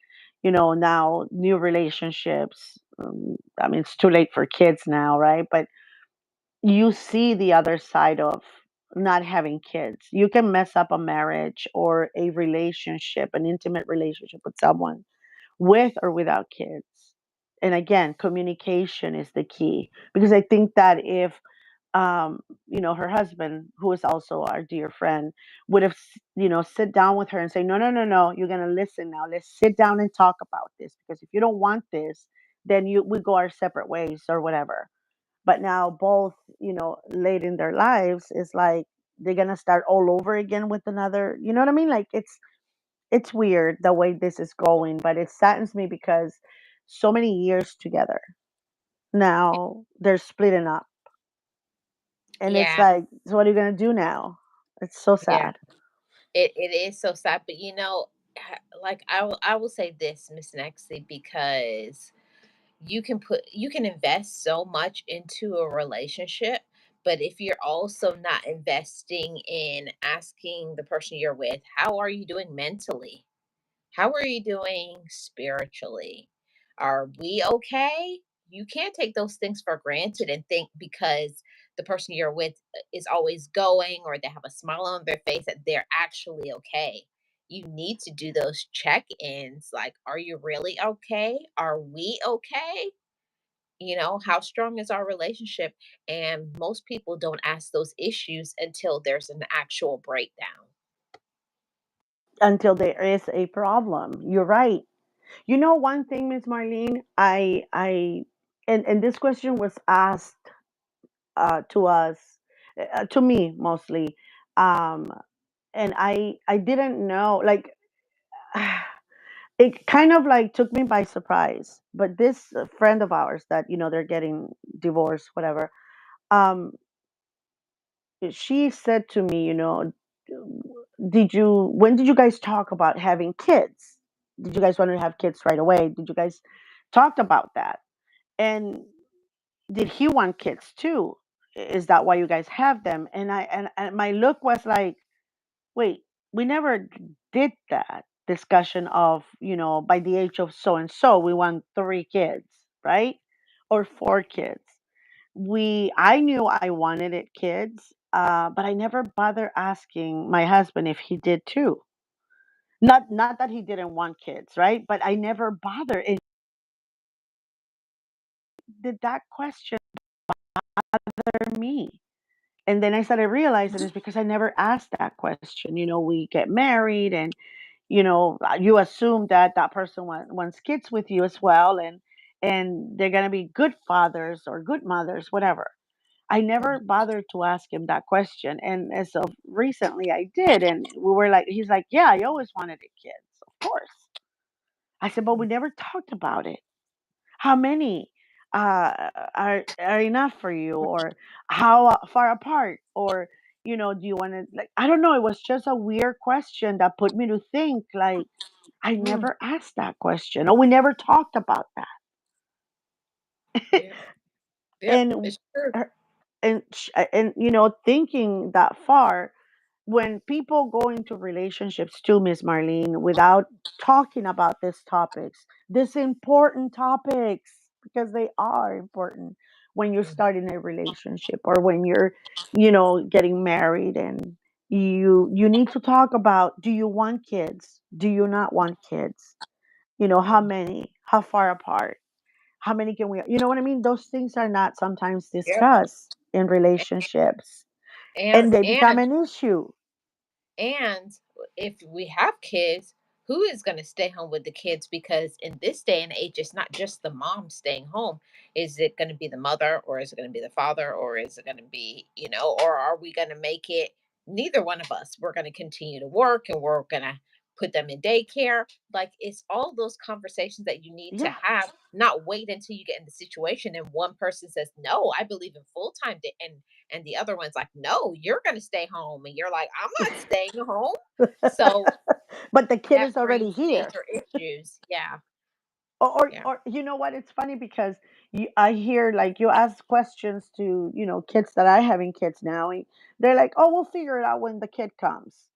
Now new relationships. I mean, it's too late for kids now, right? But you see the other side of not having kids. You can mess up a marriage or a relationship, an intimate relationship with someone with or without kids. And again, communication is the key because I think that if um, her husband, who is also our dear friend, would have, sit down with her and say, no, no, no, no, you're gonna listen now. Let's sit down and talk about this because if you don't want this, then we go our separate ways or whatever. But now both, late in their lives, is like they're gonna start all over again with another. You know what I mean? Like it's weird the way this is going, but it saddens me because so many years together. Now they're splitting up. And it's yeah, like, so what are you gonna do now? It's so yeah. sad. It is so sad, but like I will say this, Miss Nexley, because you can invest so much into a relationship, but if you're also not investing in asking the person you're with, how are you doing mentally? How are you doing spiritually? Are we okay? You can't take those things for granted and think because the person you're with is always going or they have a smile on their face that they're actually okay. You need to do those check ins like, are you really okay? Are we okay? How strong is our relationship? And most people don't ask those issues until there's an actual breakdown. Until there is a problem. You're right. One thing, Miss Marlene, and this question was asked to us, to me mostly, um, and I didn't know, like, it kind of like took me by surprise. But this friend of ours that they're getting divorced, whatever. Um, she said to me, when did you guys talk about having kids? Did you guys want to have kids right away? Did you guys talked about that? And did he want kids too? Is that why you guys have them? And my look was like, wait, we never did that discussion of, by the age of so and so, we want 3 kids, right? Or 4 kids. I knew I wanted it kids, but I never bothered asking my husband if he did too. Not that he didn't want kids, right? But I never bothered. And did that question bother me? And then I started realizing it's because I never asked that question. We get married, and you assume that that person wants kids with you as well, and they're gonna be good fathers or good mothers, whatever. I never bothered to ask him that question. And as of recently, I did. And he's like, yeah, I always wanted a kid. Of course. I said, but we never talked about it. How many are enough for you? Or how far apart? Or, do you want to, like, I don't know. It was just a weird question that put me to think, like, I Mm, never asked that question, or we never talked about that. yeah. Yep, and it's true. and thinking that far, when people go into relationships too, Miss Marlene, without talking about these important topics, because they are important when you're Mhm. starting a relationship or when you're, getting married, and you need to talk about, do you want kids? Do you not want kids? How Mhm. many? How far apart? How many can we, you know what I mean? Those things are not sometimes Yep. discussed in relationships, And and they become and an issue. and if we have kids, who is going to stay home with the kids? Because in this day and age, it's not just the mom staying home. Is it going to be the mother, or is it going to be the father, or is it going to be, or are we going to make it neither one of us? We're going to continue to work and we're going to put them in daycare. Like, it's all those conversations that you need to Yeah. have, not wait until you get in the situation and one person says, "No, I believe in full-time," and the other one's like, "No, you're going to stay home." And you're like, "I'm not staying home." So But the kid that is already brings here. major issues. Yeah, yeah, Or you know what? It's funny because I hear like you ask questions to kids that I having kids now, and they're like, "Oh, we'll figure it out when the kid comes,"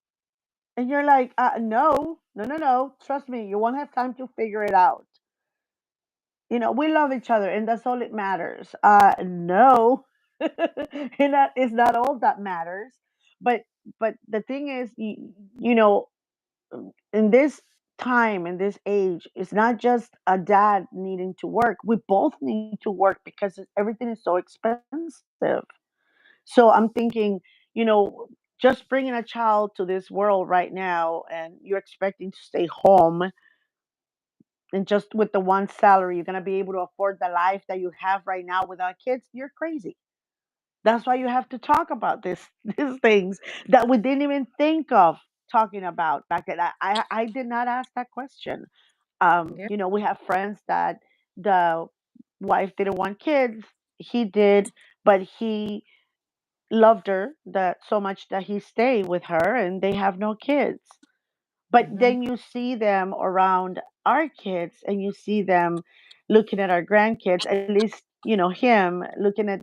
and you're like, "No, no, no, no. Trust me, you won't have time to figure it out. We love each other, and that's all it matters." No, and that is not all that matters. But the thing is, you know, in this time, in this age, it's not just a dad needing to work. We both need to work because everything is so expensive. So I'm thinking, you know, just bringing a child to this world right now and you're expecting to stay home and just with the one salary, you're going to be able to afford the life that you have right now without kids. You're crazy. That's why you have to talk about this these things that we didn't even think of talking about back then. I did not ask that question. yeah, We have friends that the wife didn't want kids. He did, but he loved her that so much that he stayed with her and they have no kids. But hmm, then you see them around our kids and you see them looking at our grandkids, at least, him looking at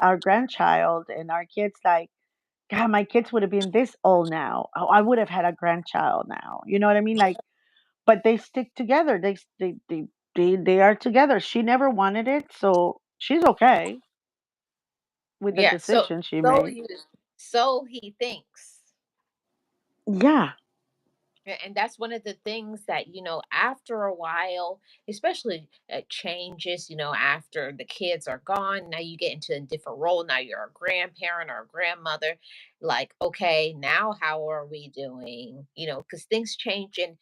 our grandchild and our kids like, God, my kids would have been this old now. Oh, I would have had a grandchild now. You know what I mean? Like, but they stick together. They are together. She never wanted it, so she's okay with the yeah. So, decision she so made. he, so he thinks. Yeah. And that's one of the things that, after a while, especially changes, after the kids are gone, now you get into a different role. Now you're a grandparent or a grandmother. Like, okay, now how are we doing? Because things change in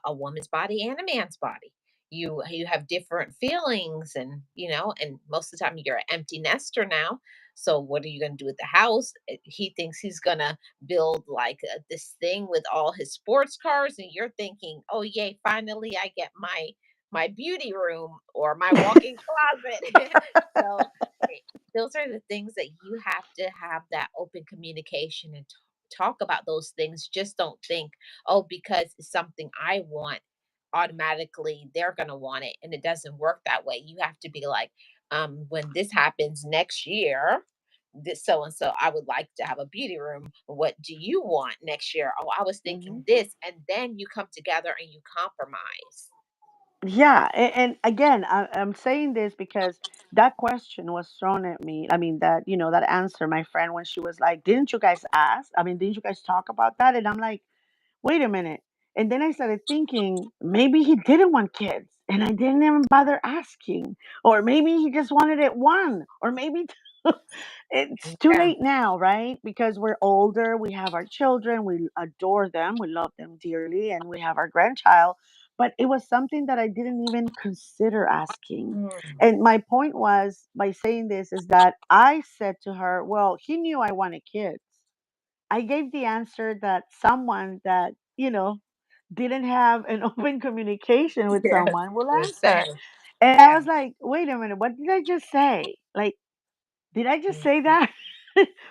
a woman's body and a man's body. You have different feelings, and most of the time you're an empty nester now. So what are you going to do with the house? He thinks he's gonna build like this thing with all his sports cars, and you're thinking, "Oh yay, finally I get my beauty room or my walk-in closet." So eh, those are the things that you have to have that open communication and talk about those things. Just don't think, "Oh, because it's something I want, automatically they're going to want it," and it doesn't work that way. You have to be like, when this happens next year, this so and so, I would like to have a beauty room. What do you want next year? Oh, I was thinking Hmm. this. And then you come together and you compromise. Yeah, and again, I'm saying this because that question was thrown at me. I mean, that answer, my friend, when she was like, "Didn't you guys ask? I mean, didn't you guys talk about that?" And I'm like, "Wait a minute." And then I started thinking, maybe he didn't want kids, and I didn't even bother asking, or maybe he just wanted it one, or maybe it's too Yeah. late now, right? Because we're older, we have our children, we adore them, we love them dearly, and we have our grandchild. But it was something that I didn't even consider asking. Mm, And my point was by saying this is that I said to her, well, he knew I wanted kids. I gave the answer that someone that, didn't have an open communication with yes. someone will We'll say. answer. And I Yeah. was like, wait a minute, what did I just say? Like, did I just say Mhm. that?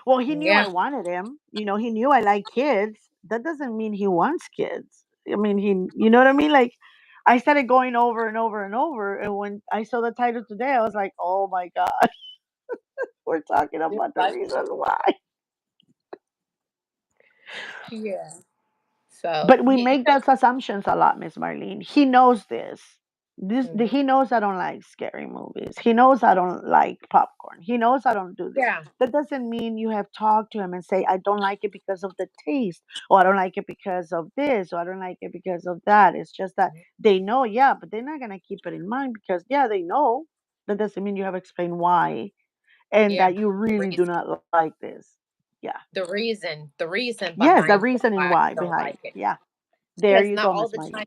Well, he knew I Yeah. wanted him. He knew I like kids. That doesn't mean he wants kids. I mean, you know what I mean? Like, I started going over and over and over. And when I saw the title today, I was like, oh my God, we're talking Just about the like, reason why. yeah. So, But we make those assumptions a lot, Miss Marlene. He knows this. mhm. He knows I don't like scary movies. He knows I don't like popcorn. He knows I don't do this. Yeah. That doesn't mean you have talked to him and say, I don't like it because of the taste, or I don't like it because of this, or I don't like it because of that. It's just that they know, yeah, but they're not gonna keep it in mind because yeah, they know. That doesn't mean you have explained why and Yeah. that you The really do reason, not like this. Yeah. the reason Yes, the behind reasoning why I why don't behind. like it. Yeah. There Because you not go, all Miss the Marlene. time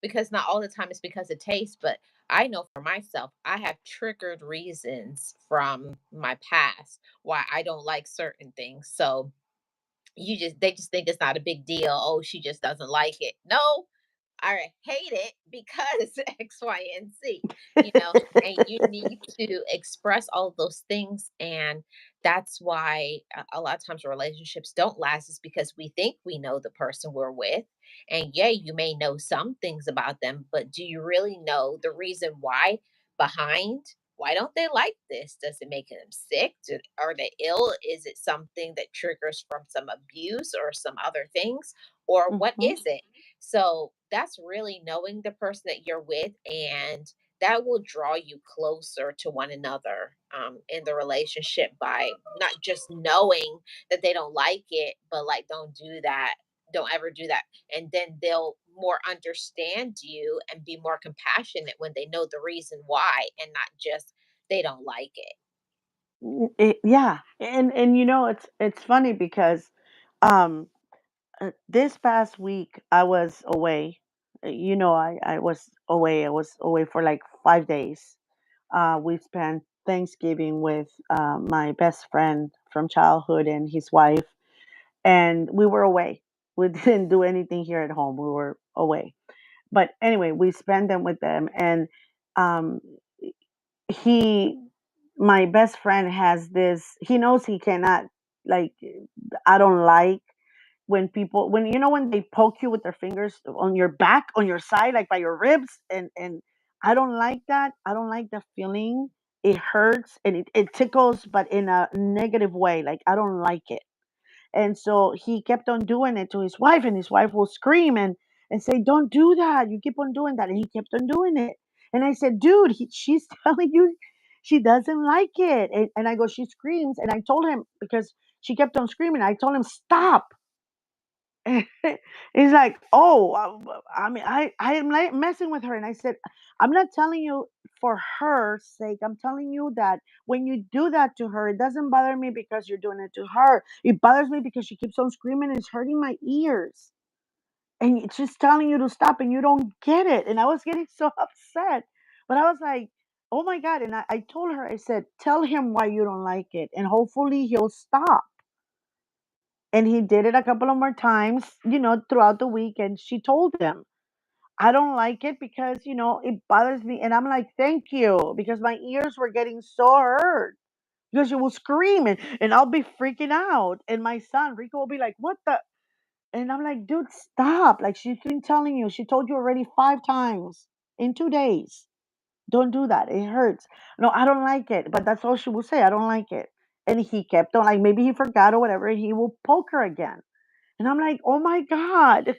because not all the time it's because of taste, but I know for myself, I have triggered reasons from my past why I don't like certain things. So they just think it's not a big deal. Oh, she just doesn't like it. No, I hate it because X, Y, and Z, and you need to express all of those things. And that's why a lot of times relationships don't last, is because we think we know the person we're with. And yeah, you may know some things about them, but do you really know the reason why behind? Why don't they like this? Does it make them sick? Are they ill? Is it something that triggers from some abuse or some other things? Or what Hmm. is it? So that's really knowing the person that you're with, and that will draw you closer to one another in the relationship by not just knowing that they don't like it, but like, don't do that. Don't ever do that. And then they'll more understand you and be more compassionate when they know the reason why, and not just they don't like it. Yeah, and it's funny because um this past week I was away. I was away. I was away for like 5 days. We spent Thanksgiving with my best friend from childhood and his wife, and we were away. We didn't do anything here at home. We were away. But anyway, we spent them with them, and um, he, my best friend, has this. He knows he cannot, like, I don't like when people, when they poke you with their fingers on your back, on your side, like by your ribs, and I don't like that. I don't like the feeling. It hurts and it tickles, but in a negative way. Like, I don't like it. And so he kept on doing it to his wife, and his wife will scream and say, "Don't do that. You keep on doing that." And he kept on doing it. And I said, "Dude, she's telling you she doesn't like it." And I go, "She screams." And I told him, because she kept on screaming, I told him, "Stop." He's like, "Oh, I mean, I am like messing with her." And I said, "I'm not telling you for her sake. I'm telling you that when you do that to her, it doesn't bother me because you're doing it to her. It bothers me because she keeps on screaming and it's hurting my ears. And it's just telling you to stop, and you don't get it." And I was getting so upset, but I was like, "Oh my god!" And I told her, I said, "Tell him why you don't like it, and hopefully he'll stop." And he did it a couple of more times, throughout the week. And she told him, "I don't like it because, it bothers me." And I'm like, "Thank you," because my ears were getting so hurt because she will scream, and I'll be freaking out. And my son, Rico, will be like, "What the?" And I'm like, "Dude, stop. Like, she's been telling you, she told you already 5 times in 2 days. Don't do that. It hurts." "No, I don't like it." But that's all she will say. "I don't like it." And he kept on, like, maybe he forgot or whatever, and he will poke her again. And I'm like, "Oh my God,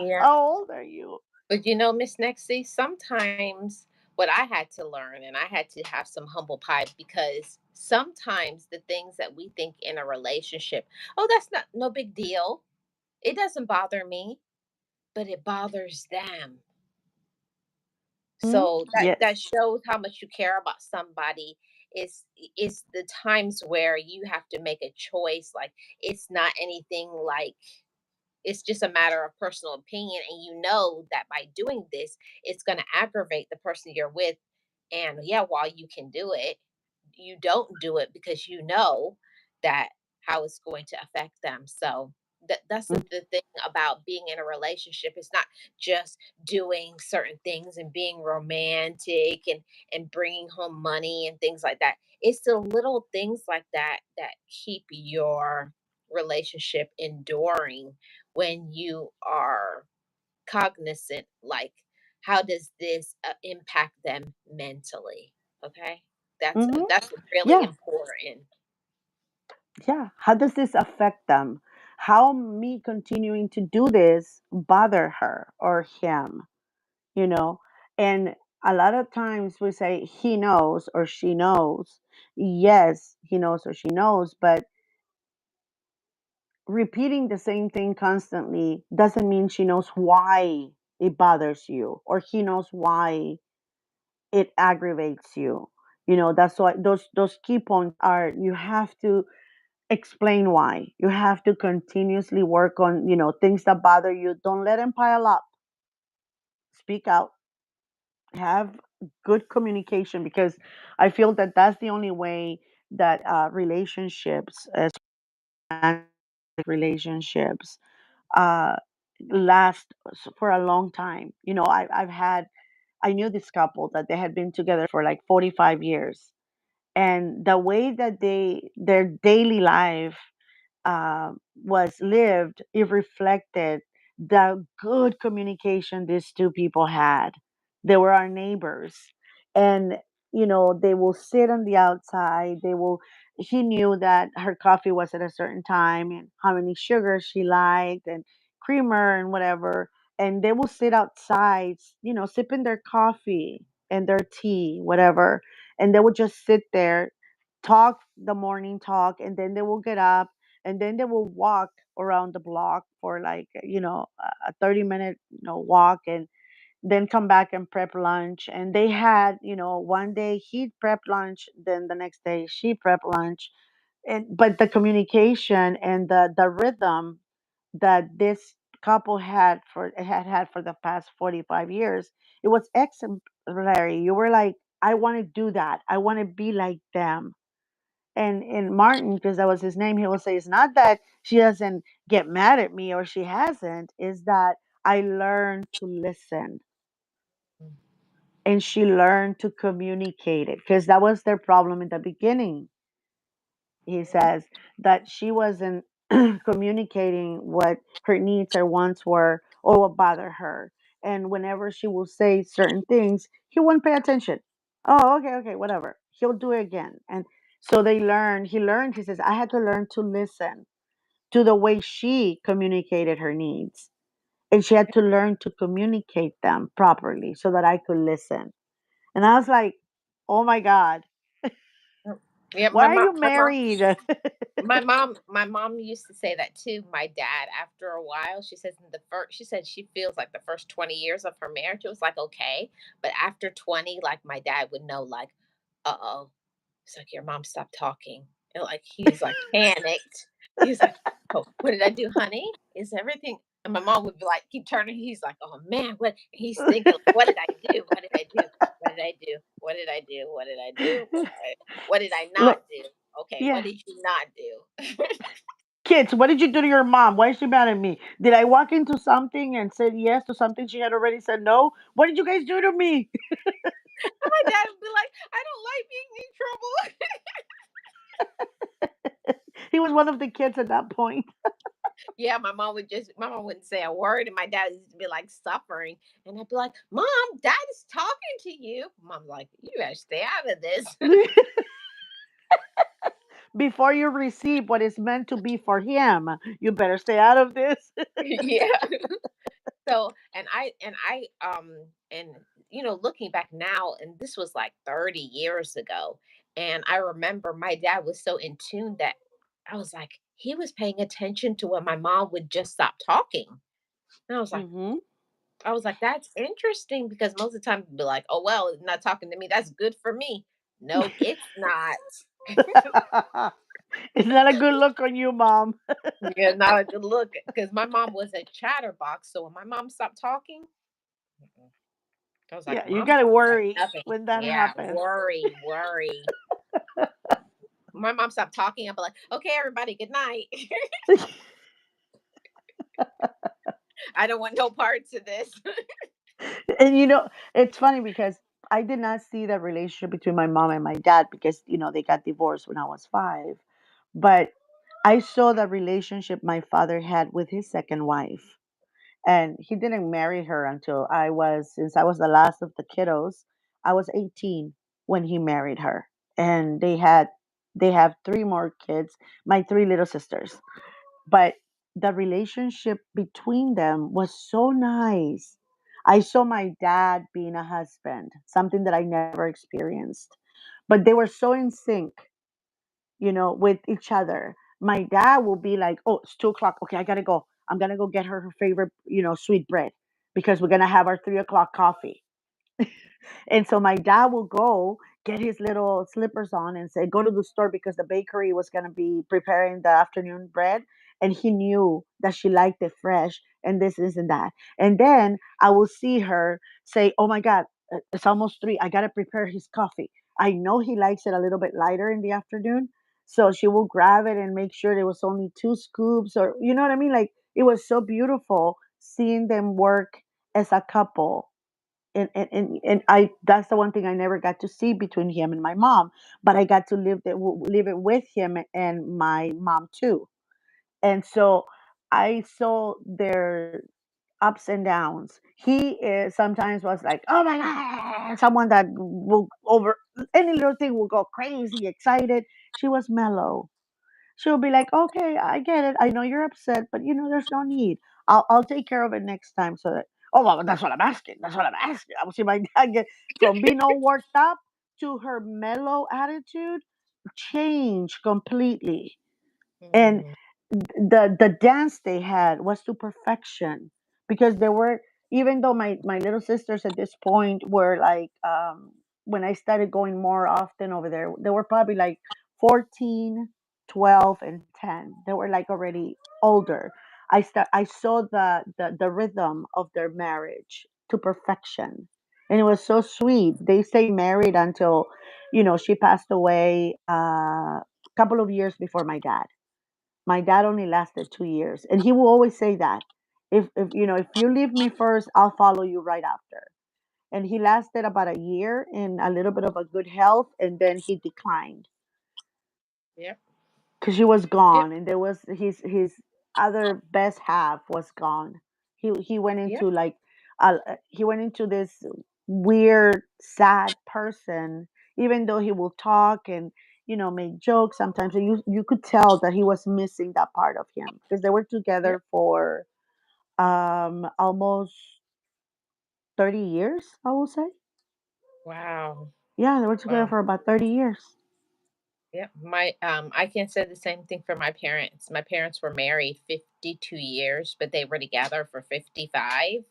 Yeah. how old are you?" But Miss Nexie, sometimes what I had to learn, and I had to have some humble pie, because sometimes the things that we think in a relationship, oh, that's not no big deal. It doesn't bother me, but it bothers them. Mhm. So that Yes. shows how much you care about somebody. Is the times where you have to make a choice. Like, it's not anything like, it's just a matter of personal opinion, and you know that by doing this, it's going to aggravate the person you're with. And yeah, while you can do it, you don't do it because you know that how it's going to affect them. So that's Mm. the thing about being in a relationship. It's not just doing certain things and being romantic and bringing home money and things like that. It's the little things like that that keep your relationship enduring, when you are cognizant, like, how does this impact them mentally? Okay, Mhm. that's really Yeah. important. Yeah. How does this affect them? How me continuing to do this bother her or him, you know? And a lot of times we say he knows or she knows. Yes, he knows or she knows, but repeating the same thing constantly doesn't mean she knows why it bothers you or he knows why it aggravates you. That's why those key points are, you have to explain why. You have to continuously work on, things that bother you. Don't let them pile up. Speak out. Have good communication, because I feel that that's the only way that relationships, relationships, uh, last for a long time. I knew this couple that they had been together for like 45 years, and the way that their daily life was lived, it reflected the good communication these two people had. They were our neighbors. And, they will sit on the outside. He knew that her coffee was at a certain time and how many sugars she liked and creamer and whatever. And they will sit outside, sipping their coffee and their tea, whatever. And they would just sit there, talk the morning talk, and then they will get up, and then they will walk around the block for like, a 30-minute, walk, and then come back and prep lunch. And they had, one day he prepped lunch, then the next day she prepped lunch. And but the communication and the rhythm that this couple had for the past 45 years, it was exemplary. You were like, I want to do that, I want to be like them. And Martin, because that was his name, he will say, it's not that she doesn't get mad at me or she hasn't, is that I learned to listen, and she learned to communicate it, because that was their problem in the beginning. He says that she wasn't communicating what her needs or wants were, or what bothered her. And whenever she will say certain things, he wouldn't pay attention. Oh, okay, okay, whatever. He'll do it again. And so he says, I had to learn to listen to the way she communicated her needs. And she had to learn to communicate them properly so that I could listen. And I was like, oh my God, Yeah, why are you married? my mom used to say that too. My dad, after a while, she says in the first, she said she feels like the first 20 years of her marriage, it was like okay, but after 20, like my dad would know, like, uh oh, it's like your mom stopped talking, and like he's like panicked. He's like, oh, what did I do, honey? Is everything? And my mom would be like, keep turning. He's like, oh man, what? He's thinking, like, what did I do? What did I do? What did I do? What did I do? What did I do? What did I not Look, do? Okay, what yeah. did you not do? Kids, what did you do to your mom? Why is she mad at me? Did I walk into something and said yes to something she had already said no? What did you guys do to me? And my dad would be like, I don't like being in trouble. He was one of the kids at that point. Yeah, my mom wouldn't say a word, and my dad used to be like suffering, and I'd be like, Mom, Dad is talking to you. Mom's like, you better stay out of this. Before you receive what is meant to be for him, you better stay out of this. Yeah. So, and looking back now, and this was like 30 years ago, and I remember my dad was so in tune that I was like, he was paying attention to when my mom would just stop talking. And Hmm. I was like, that's interesting because most of the time people be like, oh well, it's not talking to me. That's good for me. Nope, it's not. It's not a good look on you, mom. Yeah, not a good look. Because my mom was a chatterbox. So when my mom stopped talking, mm-mm. I was like, Yeah, you Mom's gotta not saying worry nothing. when that Yeah, happens. worry, worry. My mom stopped talking. I'd be like, okay, everybody, good night. I don't want no parts of this. And it's funny because I did not see the relationship between my mom and my dad, because they got divorced when I was 5. But I saw the relationship my father had with his second wife. And he didn't marry her until since I was the last of the kiddos, I was 18 when he married her. And they have 3 more kids, my 3 little sisters. But the relationship between them was so nice. I saw my dad being a husband, something that I never experienced. But they were so in sync, with each other. My dad will be like, "Oh, it's 2 o'clock. Okay, I gotta go. I'm gonna go get her favorite, sweet bread, because we're gonna have our 3 o'clock coffee." And so my dad will go, get his little slippers on and say, go to the store because the bakery was going to be preparing the afternoon bread. And he knew that she liked it fresh and this and that. And then I will see her say, oh my God, it's almost 3. I got to prepare his coffee. I know he likes it a little bit lighter in the afternoon. So she will grab it and make sure there was only 2 scoops, or, you know what I mean? Like, it was so beautiful seeing them work as a couple. And I that's the one thing I never got to see between him and my mom, but I got to live it with him and my mom too. And so I saw their ups and downs. He is sometimes was like, oh my God, someone that will over any little thing will go crazy, excited. She was mellow. She'll be like, "Okay, I get it. I know you're upset, but there's no need. I'll take care of it next time." So that, oh well, that's what I'm asking. That's what I'm asking. I will see my dad get from being all worked up to her mellow attitude change completely. And Mm, the dance they had was to perfection, because they were, even though my little sisters at this point were like, when I started going more often over there, they were probably like 14, 12, and 10. They were like already older. I saw the rhythm of their marriage to perfection, and it was so sweet. They stayed married until she passed away a couple of years before my dad. My dad only lasted 2 years, and he will always say that, if you leave me first, I'll follow you right after. And he lasted about a year in a little bit of a good health, and then he declined yep, because she was yep, gone, and there was his other best half was gone. He went yep, into like, he went into this weird sad person, even though he will talk and make jokes sometimes. And you could tell that he was missing that part of him, because they were yep. together for almost 30 years, I will say. Wow. Yeah, they were together Wow. for about 30 years. Yep. I can say the same thing for my parents. My parents were married 52 years, but they were together for 55.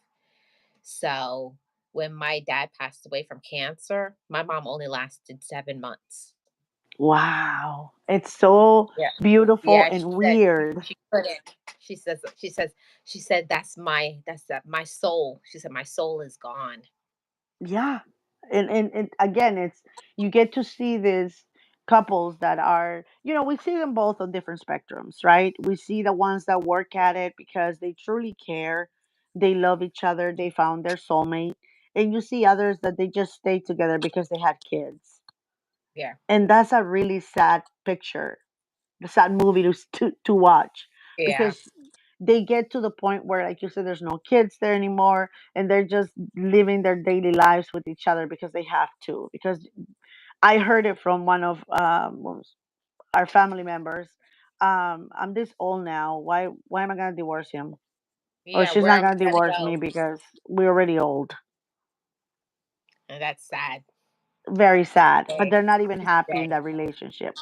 So when my dad passed away from cancer, my mom only lasted 7 months. Wow, it's so Yeah. beautiful Yeah, and she said weird. she couldn't. She says that's my soul. She said my soul is gone. Yeah. And again, it's, you get to see these couples that are, we see them both on different spectrums, right? We see the ones that work at it because they truly care, they love each other, they found their soulmate. And you see others that they just stay together because they had kids. Yeah. And that's a really sad picture, the sad movie to watch, Yeah. because they get to the point where, like you said, there's no kids there anymore, and they're just living their daily lives with each other because they have to. Because I heard it from one of our family members. I'm this old now. Why am I gonna divorce him? Or Yeah, she's where not else gonna gotta divorce me go? because we're already old. And that's sad. Very sad, but Okay. they're not even happy in Day. that relationship.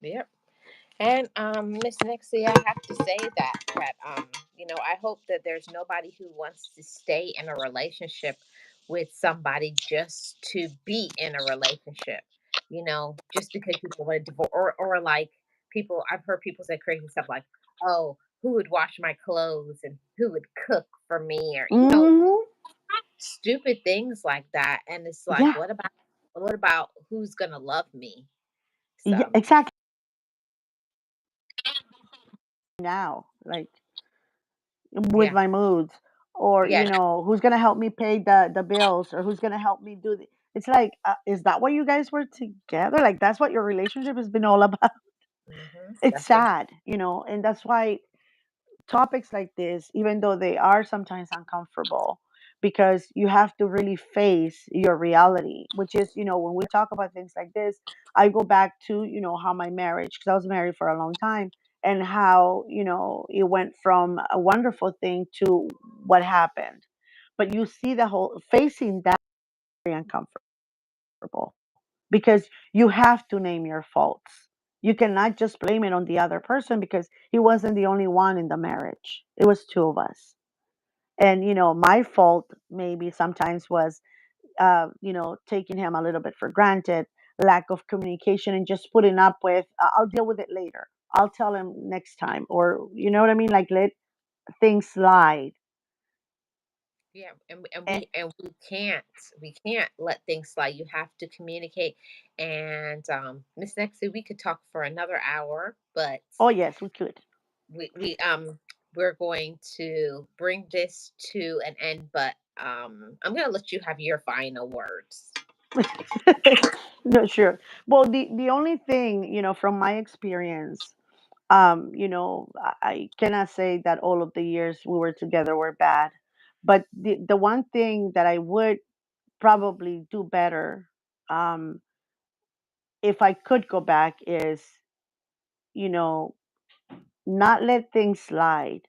Yep. And Miss Nixie, I have to say that I hope that there's nobody who wants to stay in a relationship with somebody just to be in a relationship. Just because people want to divorce, or like people, I've heard people say crazy stuff like, "Oh, who would wash my clothes and who would cook for me?" Or Hmm. stupid things like that. And it's like, Yeah. what about who's gonna love me? Yeah, So exactly. Now, like, with yeah, my moods, or yeah. who's gonna help me pay the bills, or who's gonna help me do the, it's like, is that why you guys were together? Like, that's what your relationship has been all about? It's That's what. sad, and that's why topics like this, even though they are sometimes uncomfortable, because you have to really face your reality, which is, when we talk about things like this, I go back to, how my marriage, because I was married for a long time, and how, it went from a wonderful thing to what happened. But you see the whole facing that very uncomfortable, because you have to name your faults. You cannot just blame it on the other person, because he wasn't the only one in the marriage. It was two of us. And my fault maybe sometimes was taking him a little bit for granted, lack of communication, and just putting up with, I'll deal with it later. I'll tell him next time, or you know what I mean? Like let things slide. Yeah, and Eh, we can't let things slide. You have to communicate. And Miss Nexie, we could talk for another hour, but oh yes, we could. we're going to bring this to an end. But I'm gonna let you have your final words. No, sure. Well, the only thing, from my experience, I cannot say that all of the years we were together were bad, but the one thing that I would probably do better, um, if I could go back, is, you know, not let things slide,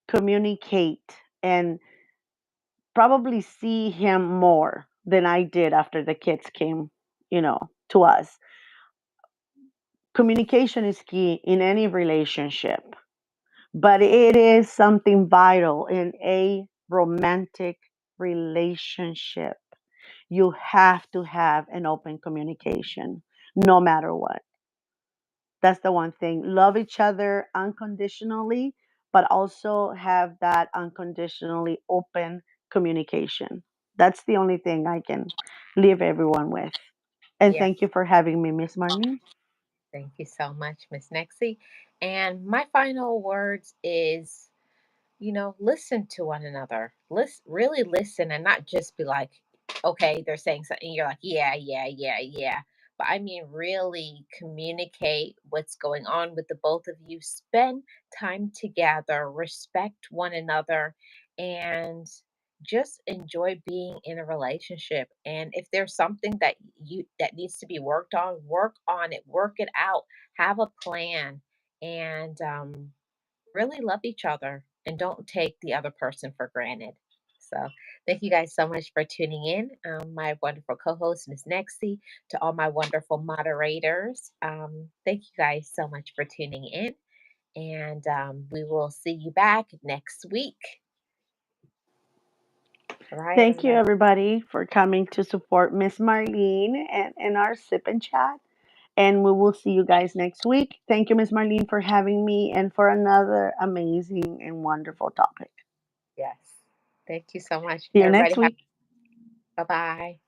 communicate, and probably see him more than I did after the kids came, to us. Communication is key in any relationship, but it is something vital in a romantic relationship. You have to have an open communication no matter what. That's the one thing. Love each other unconditionally, but also have that unconditionally open communication. That's the only thing I can leave everyone with. And Yes. thank you for having me, Miss Marlene. Thank you so much, Miss Nexie. And my final words is, listen to one another. Listen, really listen, and not just be like, okay, they're saying something, and you're like, yeah, yeah, yeah, yeah. But I mean, really communicate what's going on with the both of you. Spend time together, respect one another, and just enjoy being in a relationship. And if there's something that needs to be work on it, work it out, have a plan, and really love each other and don't take the other person for granted. So, thank you guys so much for tuning in. My wonderful co host, Miss Nexie, to all my wonderful moderators. Thank you guys so much for tuning in. And we will see you back next week. All right, Thank you, everybody. everybody, for coming to support Miss Marlene and our sip and chat. And we will see you guys next week. Thank you, Miss Marlene, for having me and for another amazing and wonderful topic. Yes. Thank you so much. See you Everybody next have week. bye bye.